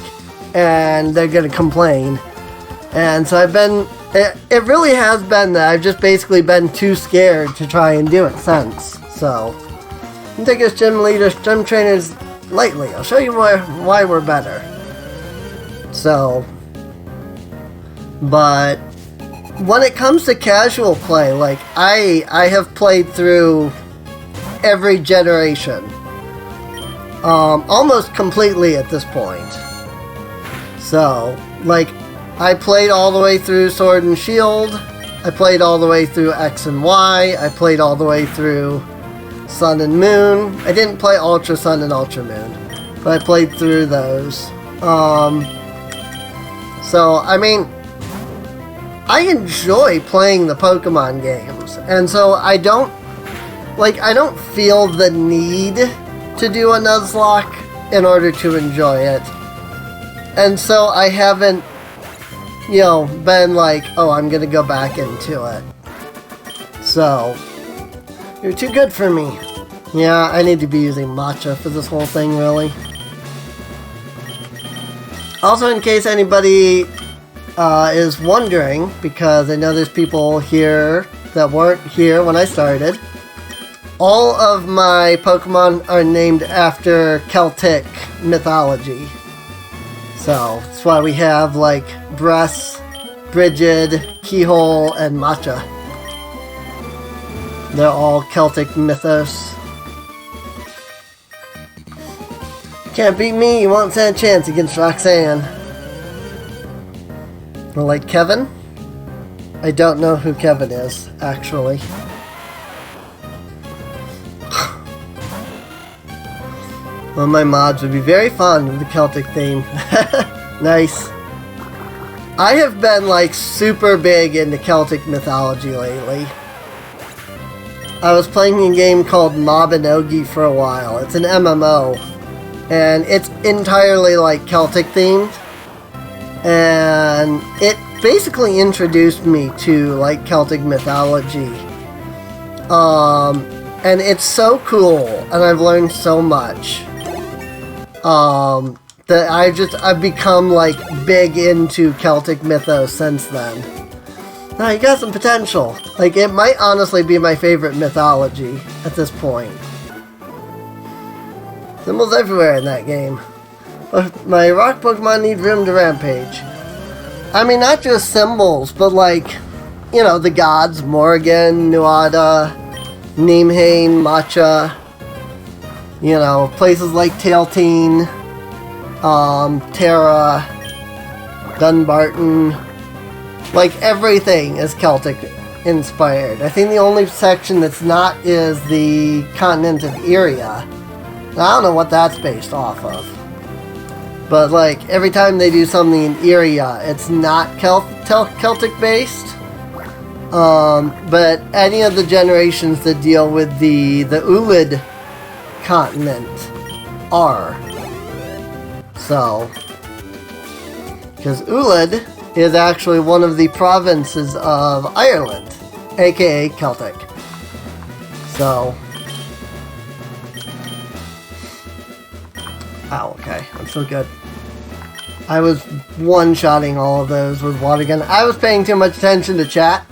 S1: and they're gonna complain. And so I've been, it really has been that I've just basically been too scared to try and do it since. So, I'm taking us gym trainers lightly. I'll show you why we're better. So, but when it comes to casual play, like I have played through every generation, almost completely at this point. So, like, I played all the way through Sword and Shield, I played all the way through X and Y, I played all the way through Sun and Moon. I didn't play Ultra Sun and Ultra Moon, but I played through those. So, I mean, I enjoy playing the Pokemon games, and so I don't feel the need to do a Nuzlocke in order to enjoy it. And so I haven't, been like, oh, I'm gonna go back into it. So, you're too good for me. Yeah, I need to be using matcha for this whole thing, really. Also, in case anybody is wondering, because I know there's people here that weren't here when I started, all of my Pokemon are named after Celtic mythology. So, that's why we have, like, Bress, Brigid, Keyhole, and Matcha. They're all Celtic mythos. Can't beat me, you won't stand a chance against Roxanne. Or like Kevin? I don't know who Kevin is, actually. Well, my mods would be very fond of the Celtic theme. Nice. I have been like super big into Celtic mythology lately. I was playing a game called Mabinogi for a while. It's an MMO. And it's entirely like Celtic themed. And it basically introduced me to like Celtic mythology. And it's so cool, and I've learned so much. That I've become like big into Celtic mythos since then. Now you got some potential. Like it might honestly be my favorite mythology at this point. Symbols everywhere in that game. But my rock Pokemon need room to rampage. I mean, not just symbols, but like, you know, the gods, Morrigan, Nuada, Nimhain, Matcha, you know, places like Tailteen, Terra, Dunbarton, like everything is Celtic inspired. I think the only section that's not is the continent of Iria. I don't know what that's based off of. But like every time they do something in Iria, it's not Celtic based. But any of the generations that deal with the Ulid continent are. So, because Ulid is actually one of the provinces of Ireland, aka Celtic. So, oh, okay, I'm so good. I was one-shotting all of those with water gun. I was paying too much attention to chat.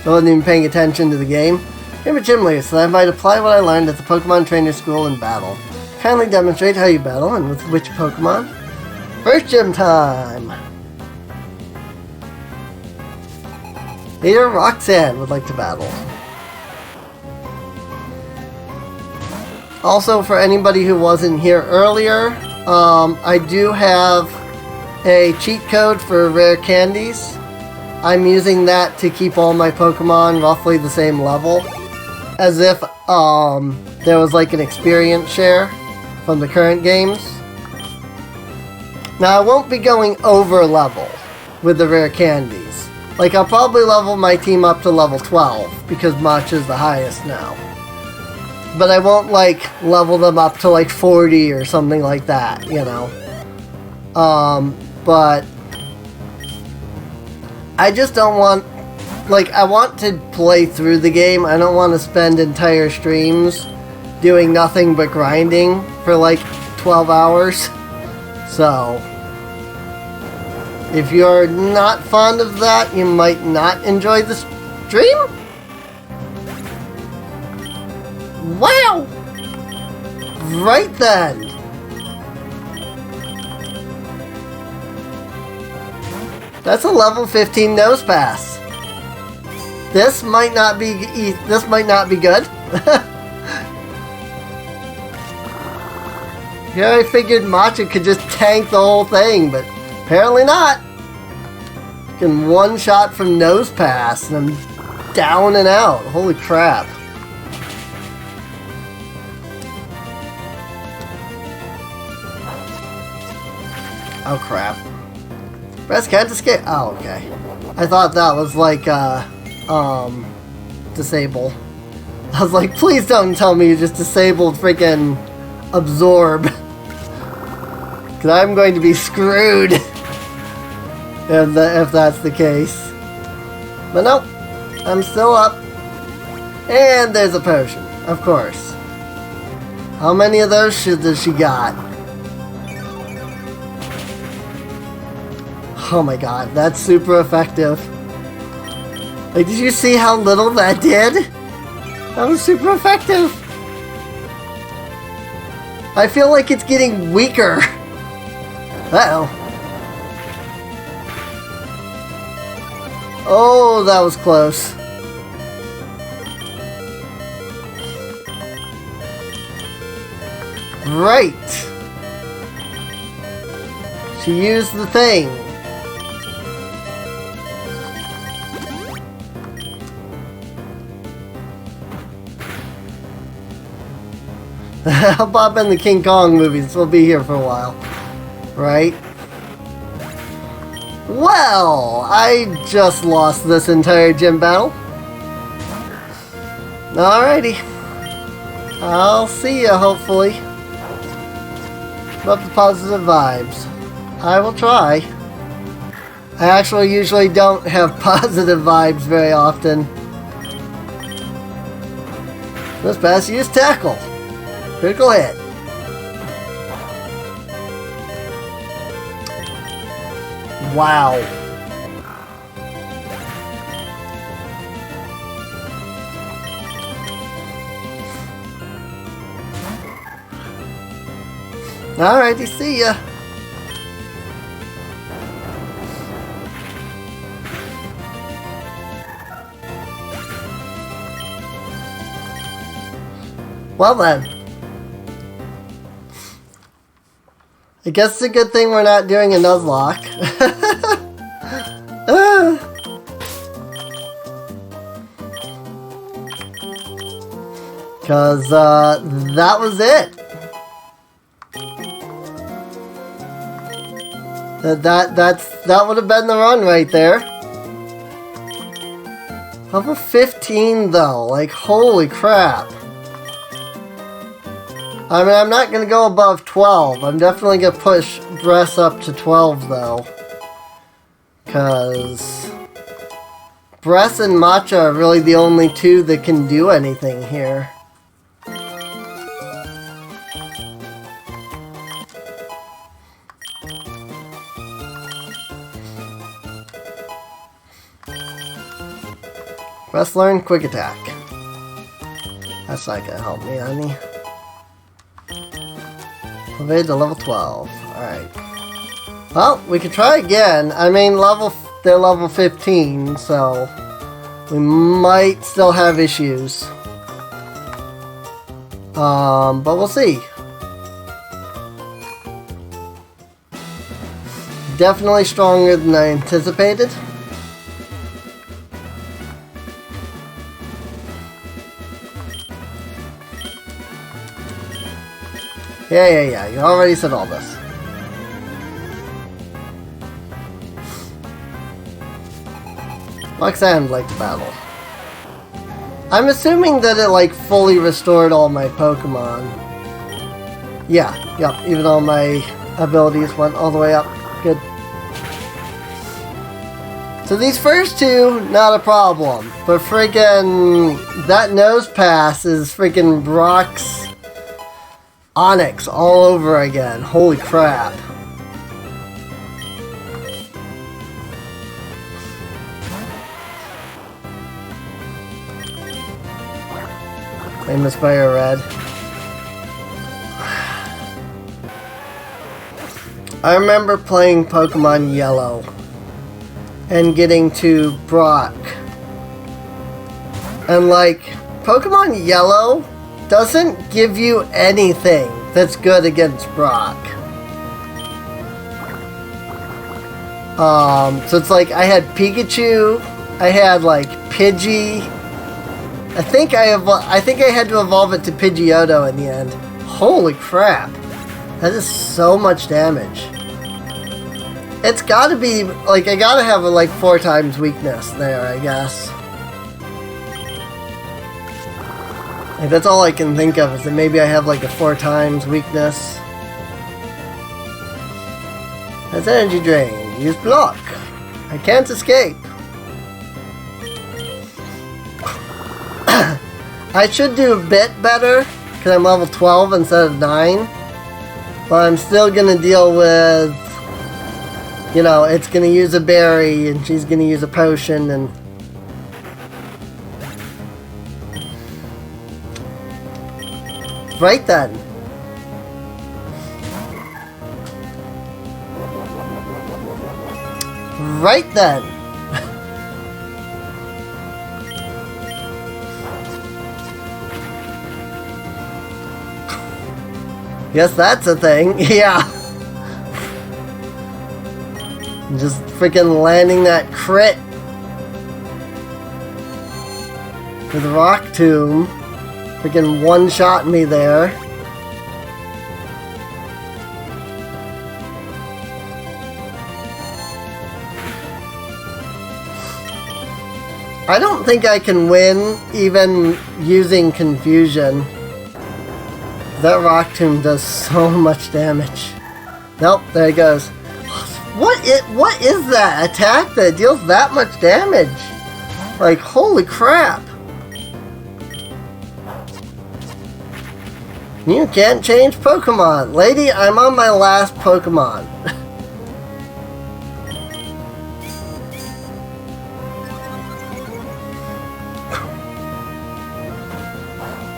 S1: I wasn't even paying attention to the game. I'm a gym leader, so I might apply what I learned at the Pokemon Trainer School in battle. Kindly demonstrate how you battle and with which Pokemon. First gym time! Leader Roxanne would like to battle. Also, for anybody who wasn't here earlier, I do have a cheat code for rare candies. I'm using that to keep all my Pokemon roughly the same level, as if there was like an experience share from the current games. Now, I won't be going over level with the rare candies. Like, I'll probably level my team up to level 12, because Matcha is the highest now. But I won't, like, level them up to, like, 40 or something like that, you know. But I just don't want, like, I want to play through the game. I don't want to spend entire streams doing nothing but grinding for, like, 12 hours. So, if you're not fond of that, you might not enjoy the stream? Wow! Right then! That's a level 15 nose pass. This might not be good. Here I figured Matcha could just tank the whole thing, but apparently not. You can one shot from nose pass and I'm down and out. Holy crap. Oh crap. Breast can't escape. Oh, okay. I thought that was like, disable. I was like, please don't tell me you just disabled freaking absorb. Because I'm going to be screwed if that's the case. But nope. I'm still up. And there's a potion, of course. How many of those does she got? Oh my god, that's super effective. Like, did you see how little that did? That was super effective. I feel like it's getting weaker. Uh-oh. Oh, that was close. Right. She used the thing. I'll pop in the King Kong movies. We'll be here for a while. Right? Well, I just lost this entire gym battle. Alrighty. I'll see ya, hopefully. Love the positive vibes. I will try. I actually usually don't have positive vibes very often. This pass use tackle. Critical hit. Wow. Alrighty, see ya. Well then. I guess it's a good thing we're not doing a Nuzlocke. Because that was it. That would have been the run right there. Level 15 though, like holy crap. I mean, I'm not going to go above 12. I'm definitely going to push Bress up to 12 though. Because Bress and Matcha are really the only two that can do anything here. Bress learn Quick Attack. That's not going to help me, honey. Elevate to level 12. Alright. Well, we could try again. I mean, they're level 15, so we might still have issues. But we'll see. Definitely stronger than I anticipated. Yeah. You already said all this. Luxand liked the battle. I'm assuming that it like fully restored all my Pokemon. Yeah, yep, even all my abilities went all the way up. Good. So these first two, not a problem. But friggin' that nose pass is friggin' Brock's Onyx all over again. Holy crap. Famous Fire Red. I remember playing Pokemon Yellow and getting to Brock. And like, Pokemon Yellow doesn't give you anything that's good against Brock. So it's like I had Pikachu, I had like Pidgey. I think I had to evolve it to Pidgeotto in the end. Holy crap. That is so much damage. It's gotta be, like, I gotta have a, like, 4 times weakness there, I guess. Like, that's all I can think of, is that maybe I have, like, a 4 times weakness. That's energy drain. Use block. I can't escape. I should do a bit better, because I'm level 12 instead of 9. But I'm still gonna deal with, you know, it's gonna use a berry, and she's gonna use a potion, and... Right then. Right then. Guess that's a thing. Yeah. Just freaking landing that crit with Rock Tomb. Freaking one-shot me there. I don't think I can win even using confusion. That Rock Tomb does so much damage. Nope, there it goes. What is that attack that deals that much damage? Like, holy crap. You can't change Pokemon. Lady, I'm on my last Pokemon.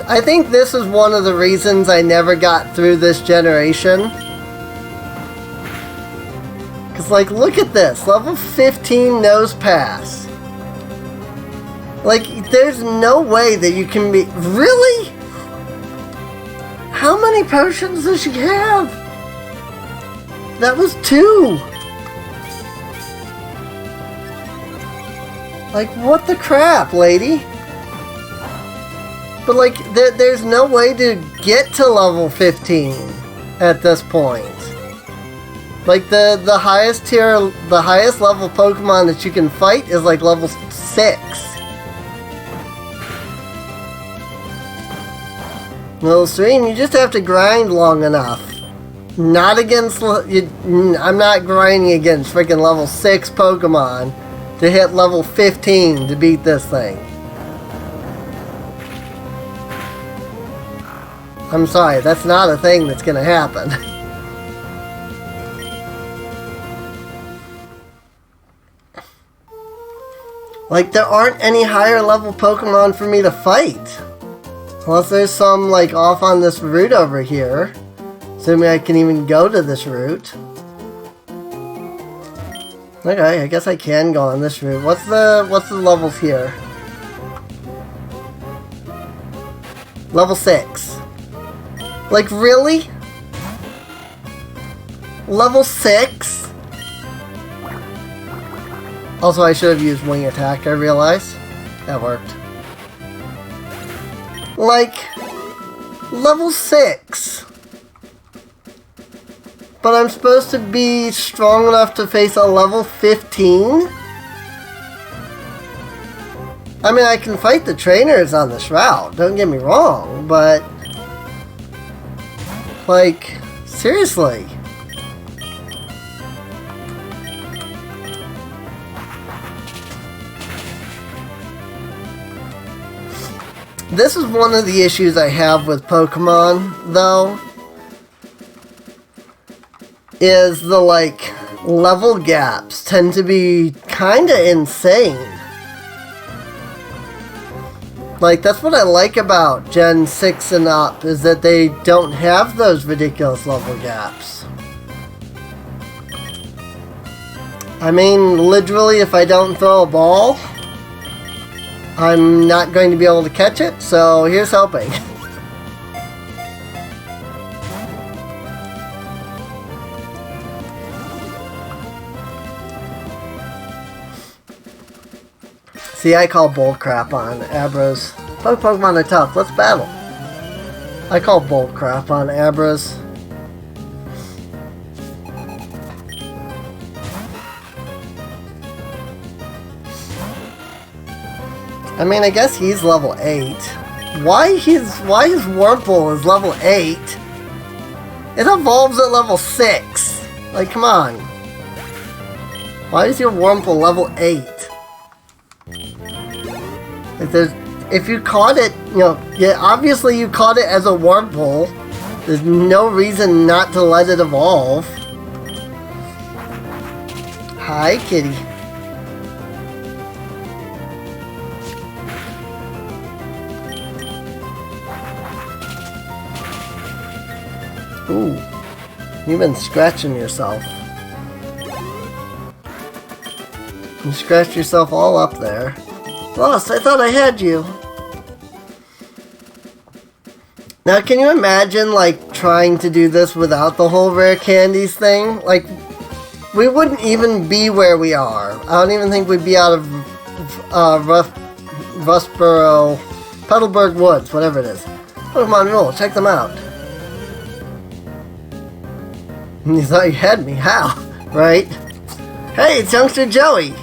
S1: I think this is one of the reasons I never got through this generation. Because, like, look at this. Level 15 Nose Pass. Like, there's no way that you can be... Really? How many potions does she have? That was 2. Like, what the crap, lady? But, like, there's no way to get to level 15 at this point. Like, the highest tier, the highest level Pokemon that you can fight is, like, level 6. Level 3, and you just have to grind long enough. Not against... I'm not grinding against freaking level 6 Pokemon to hit level 15 to beat this thing. I'm sorry, that's not a thing that's gonna happen. Like, there aren't any higher level Pokemon for me to fight. Unless there's some, like, off on this route over here. Assuming I can even go to this route. Okay, I guess I can go on this route. What's the levels here? Level 6. Like, really? Level 6? Also, I should have used Wing Attack, I realize. That worked. Like, level 6. But I'm supposed to be strong enough to face a level 15? I mean, I can fight the trainers on this route, don't get me wrong, but... Like, seriously. This is one of the issues I have with Pokemon, though. Is the, like, level gaps tend to be kinda insane. Like, that's what I like about Gen 6 and up, is that they don't have those ridiculous level gaps. I mean, literally, if I don't throw a ball, I'm not going to be able to catch it, so here's hoping. See, I call bullcrap on Abras. Both Pokemon are tough. Let's battle. I call bullcrap on Abras. I mean, I guess he's level 8. Why his Wurmple is level 8? It evolves at level 6. Like, come on. Why is your Wurmple level 8? If you caught it, you know, yeah, obviously you caught it as a Wurmple. There's no reason not to let it evolve. Hi, kitty. Ooh, you've been scratching yourself. You scratched yourself all up there. Lost, I thought I had you. Now, can you imagine, like, trying to do this without the whole rare candies thing, like, we wouldn't even be where we are. I don't even think we'd be out of Rustboro, Petalburg Woods, whatever it is. Pokemon Roll, check them out. And you thought you had me, how? Right? Hey, it's Youngster Joey!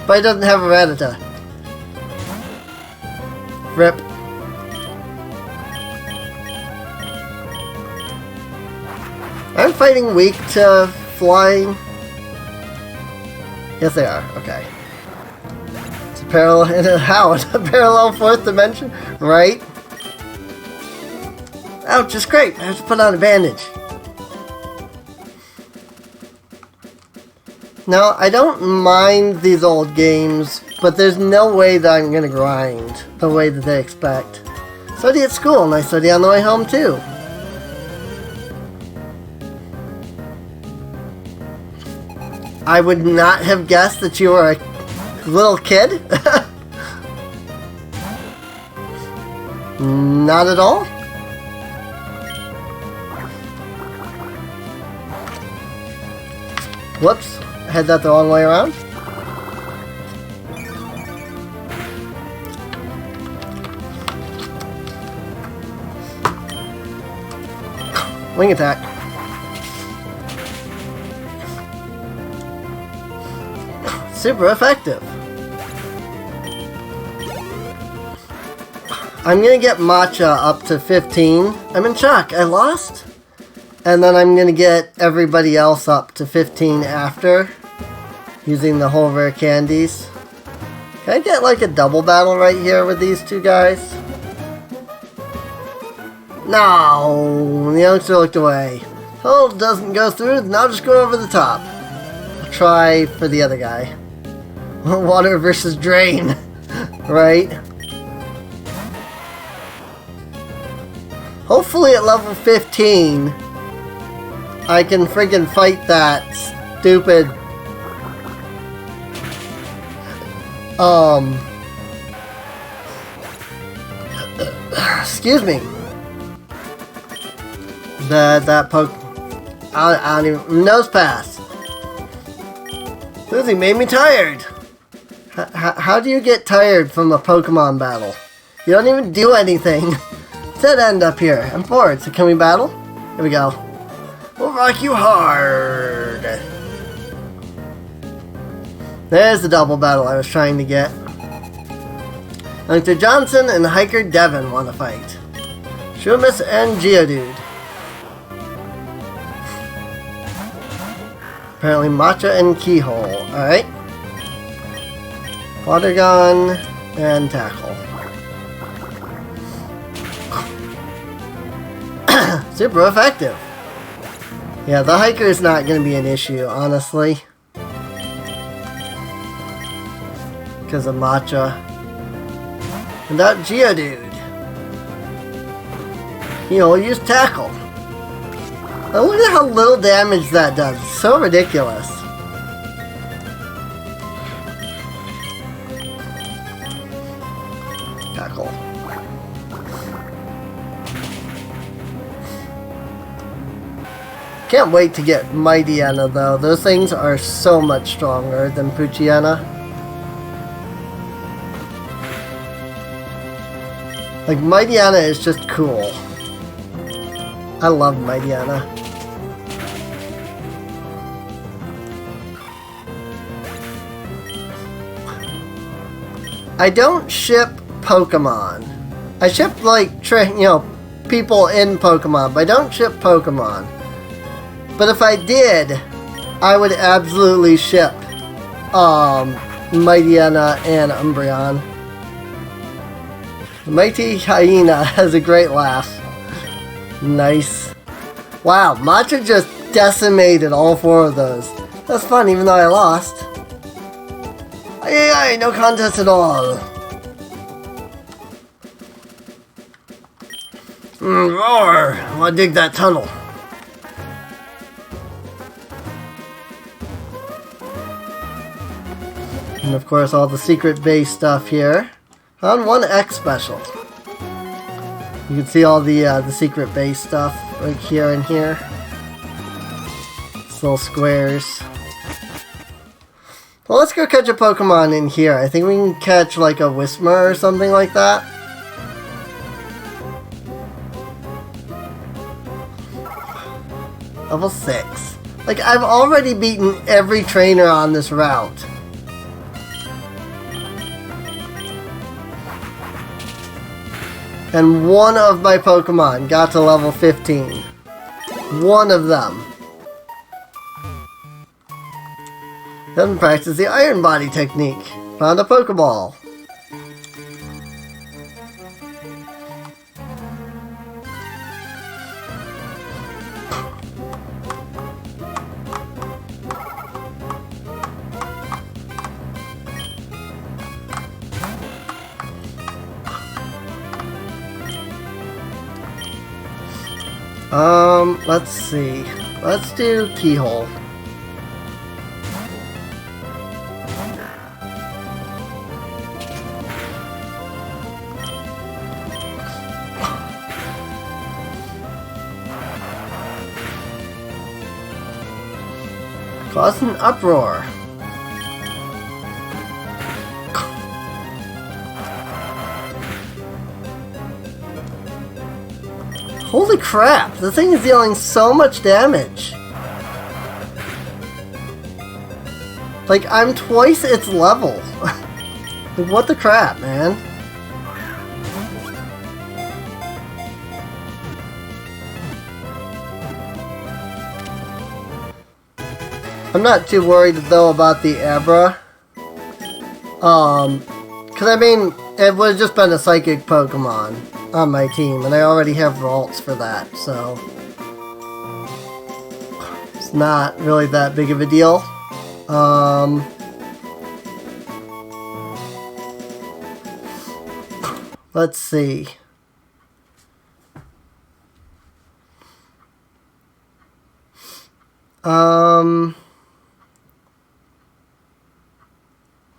S1: But he doesn't have a Rattata. Rip. I'm fighting weak to flying. Yes, they are. Okay. It's a parallel. How? It's a parallel fourth dimension? Right? Ouch, it's great. I have to put on a bandage. Now, I don't mind these old games, but there's no way that I'm gonna grind the way that they expect. Study at school, and I study on the way home too. I would not have guessed that you were a little kid. Not at all. Whoops. I had that the wrong way around. Wing attack. Super effective. I'm gonna get Matcha up to 15. I'm in shock. I lost? And then I'm gonna get everybody else up to 15 after, using the whole rare candies. Can I get like a double battle right here with these two guys? No, the youngster looked away. Oh, it doesn't go through, then I'll just go over the top. I'll try for the other guy. Water versus drain, right? Hopefully at level 15, I can friggin' fight that stupid excuse me. That poke. I don't even. Nose pass. Susie made me tired. How do you get tired from a Pokemon battle? You don't even do anything. Dead end up here. I'm bored, so can we battle? Here we go. We'll rock you hard. There's the double battle I was trying to get. Dr. Johnson and Hiker Devin want to fight. Shumus and Geodude. Apparently Matcha and Keyhole. Alright. Water Gun and Tackle. Super effective. Yeah, the Hiker is not going to be an issue, honestly. Because of Matcha. And that Geodude. You know, use Tackle. Now look at how little damage that does. It's so ridiculous. Tackle. Can't wait to get Mightyena though. Those things are so much stronger than Poochyena. Like, Mightyena is just cool. I love Mightyena. I don't ship Pokemon. I ship, like, people in Pokemon, but I don't ship Pokemon. But if I did, I would absolutely ship Mightyena and Umbreon. The Mighty Hyena has a great laugh. Nice. Wow, Matcha just decimated all four of those. That's fun, even though I lost. Aye, no contest at all. Roar! I want to dig that tunnel. And of course, all the secret base stuff here. On one X special. You can see all the secret base stuff right here and here. These little squares. Well, let's go catch a Pokemon in here. I think we can catch like a Whismur or something like that. Level 6. Like, I've already beaten every trainer on this route. And one of my Pokemon got to level 15. One of them. Then practice the Iron Body technique. Found a Pokeball. Let's see. Let's do Keyhole. Cause an uproar. Holy crap, the thing is dealing so much damage. Like, I'm twice its level. Like, what the crap, man? I'm not too worried, though, about the Abra. Because, I mean, it would have just been a Psychic Pokemon on my team, and I already have vaults for that, so it's not really that big of a deal. Let's see.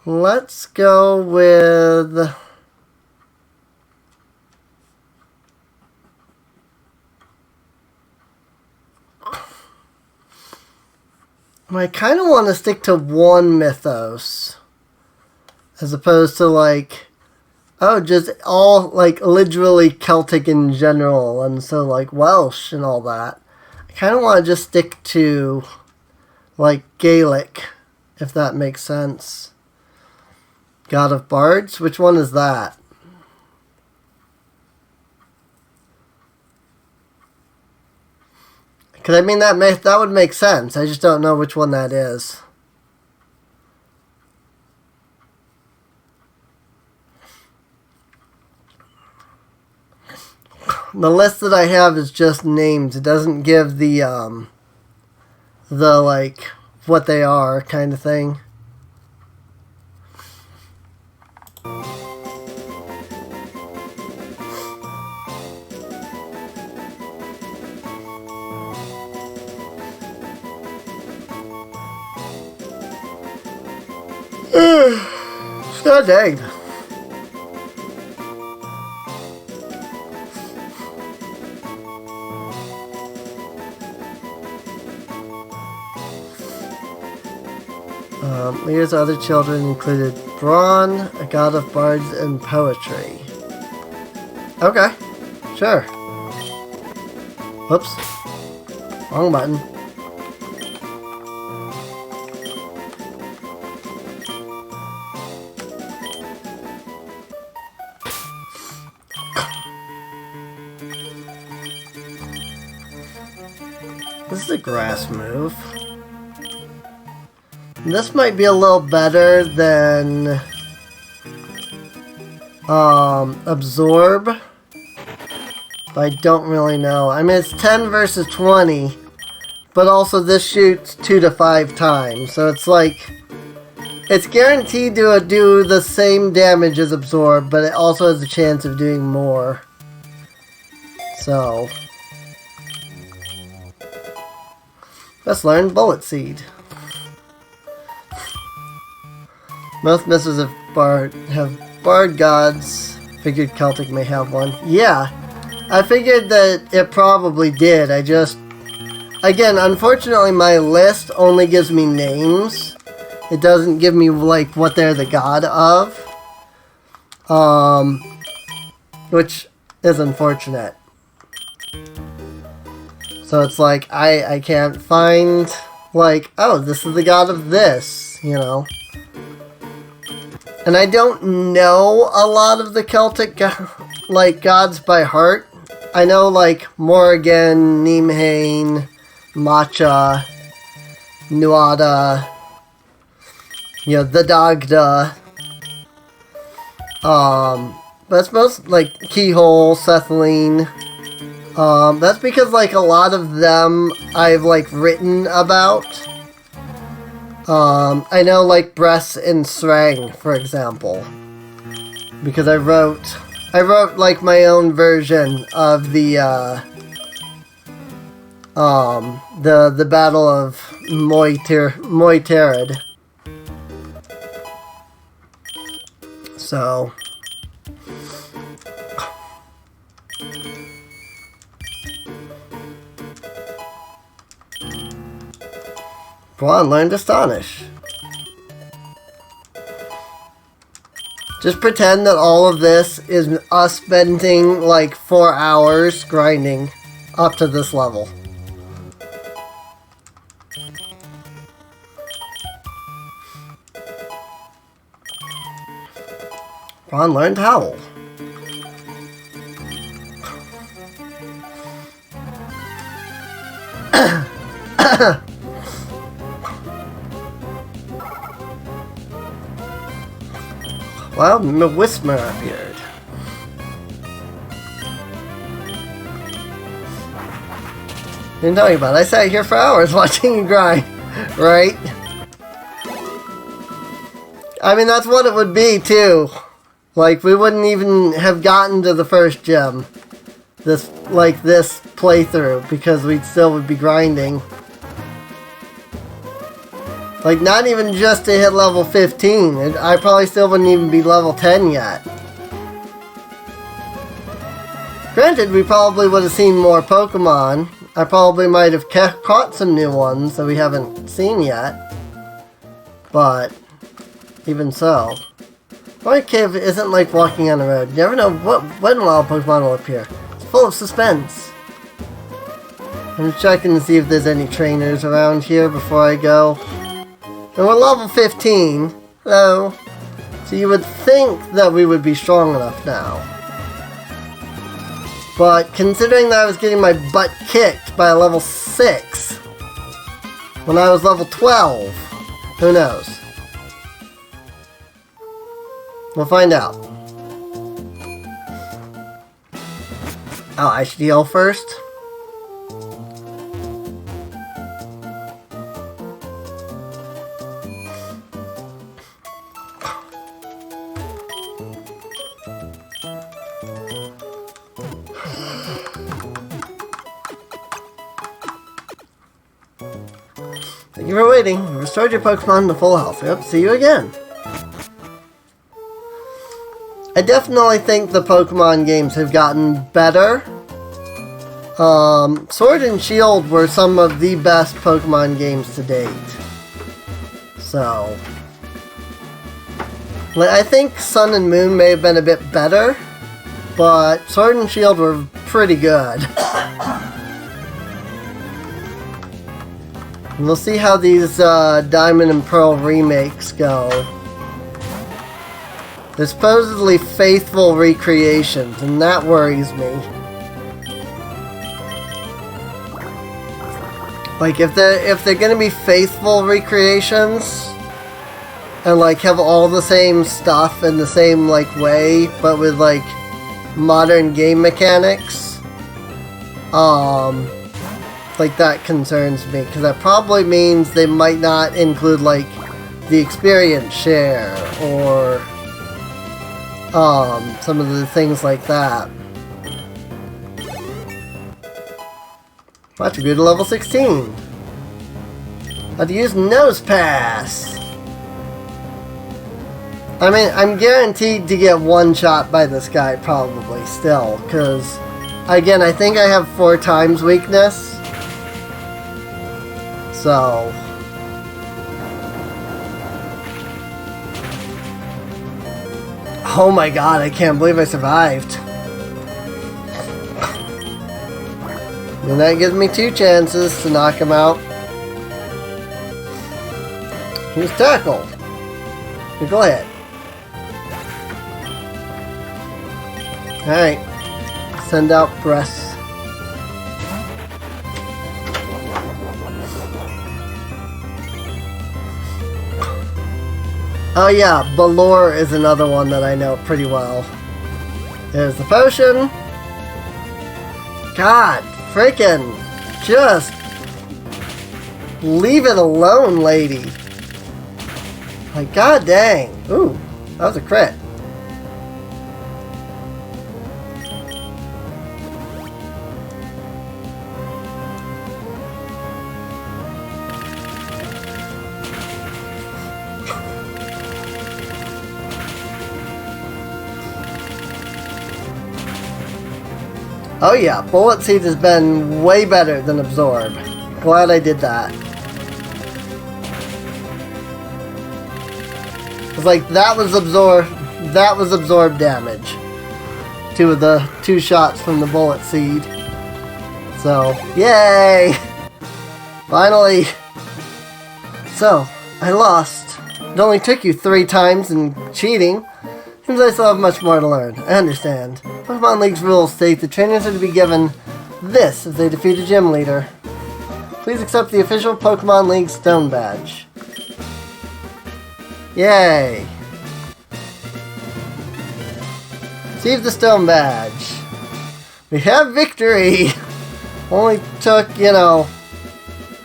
S1: Let's go with I kind of want to stick to one mythos as opposed to like, oh, just all like literally Celtic in general, and so like Welsh and all that. I kind of want to just stick to like Gaelic, if that makes sense. God of Bards? Which one is that? Because I mean, that would make sense. I just don't know which one that is. The list that I have is just names. It doesn't give the like what they are kind of thing. So dang. Leah's other children included Braun, a god of bards and poetry. Okay, sure. Whoops. Wrong button. This is a grass move. This might be a little better than Absorb, but I don't really know. I mean, it's 10 versus 20, but also this shoots 2 to 5 times, so it's like it's guaranteed to do the same damage as Absorb, but it also has a chance of doing more. So let's learn Bullet Seed. Most mythos have bard gods. Figured Celtic may have one. Yeah. I figured that it probably did. I just... Again, unfortunately, my list only gives me names. It doesn't give me, like, what they're the god of. Which is unfortunate. So it's like, I can't find, like, oh, this is the god of this, you know. And I don't know a lot of the Celtic, like, gods by heart. I know, like, Morrigan, Nimhain, Macha, Nuada, you know, the Dagda. That's most, like, Keyhole, Sethlene. That's because, like, a lot of them I've, like, written about. I know, like, Bress and Srang, for example. Because I wrote, like, my own version of the Battle of Moyterid. So... Go on, learn to Astonish. Just pretend that all of this is us spending like 4 hours grinding up to this level. Go on, learn to Howl. Well, Whisper appeared. Didn't tell you about it. I sat here for hours watching you grind, right? I mean, that's what it would be, too. Like, we wouldn't even have gotten to the first gem. This playthrough, because we still would be grinding. Like, not even just to hit level 15. I probably still wouldn't even be level 10 yet. Granted, we probably would have seen more Pokemon. I probably might have caught some new ones that we haven't seen yet. But, even so. My cave isn't like walking on the road. You never know when wild Pokemon will appear. It's full of suspense. I'm checking to see if there's any trainers around here before I go. And we're level 15. Hello. So you would think that we would be strong enough now. But considering that I was getting my butt kicked by a level 6 when I was level 12, who knows? We'll find out. Oh, I should heal first? Thank you for waiting. You restored your Pokemon to full health. We hope to see you again. I definitely think the Pokemon games have gotten better. Sword and Shield were some of the best Pokemon games to date. So... I think Sun and Moon may have been a bit better, but Sword and Shield were pretty good. We'll see how these Diamond and Pearl remakes go. They're supposedly faithful recreations, and that worries me. Like, if they're gonna be faithful recreations, and like have all the same stuff in the same like way, but with like modern game mechanics, like that concerns me, because that probably means they might not include like the experience share or some of the things like that. About to go to level 16. About to use Nose Pass. I mean, I'm guaranteed to get one shot by this guy probably still, because Again, I think I have 4 times weakness. So... oh my god, I can't believe I survived. And that gives me 2 chances to knock him out. He's tackled. Go ahead. Alright. Send out breaths. Oh yeah, Balor is another one that I know pretty well. There's the potion. God, freaking just leave it alone, lady. Like, god dang. Ooh, that was a crit. Oh yeah, Bullet Seed has been way better than Absorb. Glad I did that. It's like that was absorb damage. 2 of the 2 shots from the Bullet Seed. So, yay! Finally! So, I lost. It only took you 3 times in cheating. Seems I still have much more to learn. I understand. Pokemon League's rules state the trainers are to be given this if they defeat a gym leader. Please accept the official Pokemon League Stone Badge. Yay! Receive the Stone Badge. We have victory! Only took, you know,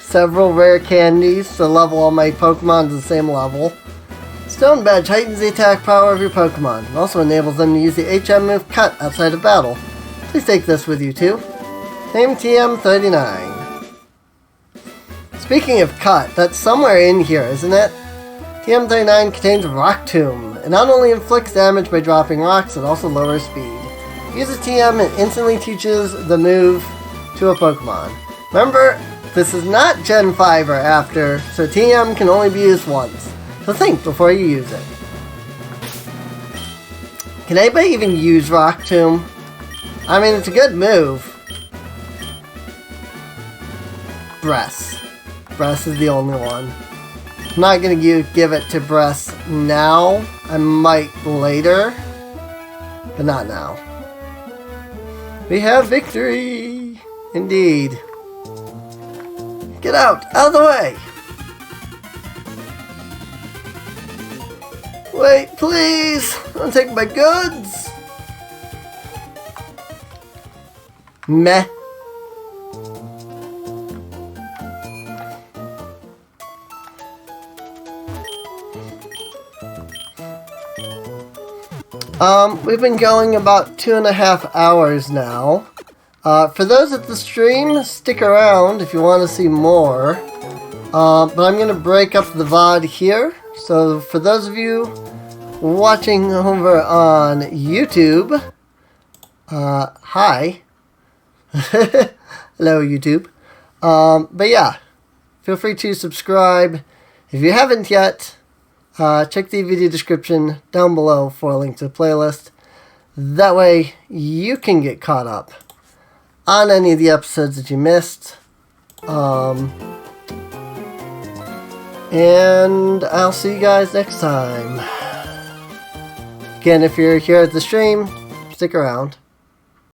S1: several rare candies to level all my Pokemon to the same level. Stone Badge heightens the attack power of your Pokemon. It also enables them to use the HM move Cut outside of battle. Please take this with you too. Name TM39. Speaking of Cut, that's somewhere in here, isn't it? TM39 contains Rock Tomb. It not only inflicts damage by dropping rocks, it also lowers speed. Use a TM and instantly teaches the move to a Pokemon. Remember, this is not Gen 5 or after, so TM can only be used once. So think before you use it. Can anybody even use Rock Tomb? I mean, it's a good move. Breath. Breath is the only one. I'm not going to give it to Breath now. I might later. But not now. We have victory! Indeed. Get out! Out of the way! Wait, please! Don't take my goods! Meh. We've been going about 2.5 hours now. For those at the stream, stick around if you want to see more. But I'm going to break up the VOD here. So for those of you watching over on YouTube, hi. Hello, YouTube. But yeah, feel free to subscribe. If you haven't yet, check the video description down below for a link to the playlist. That way you can get caught up on any of the episodes that you missed. And I'll see you guys next time. Again, if you're here at the stream, stick around.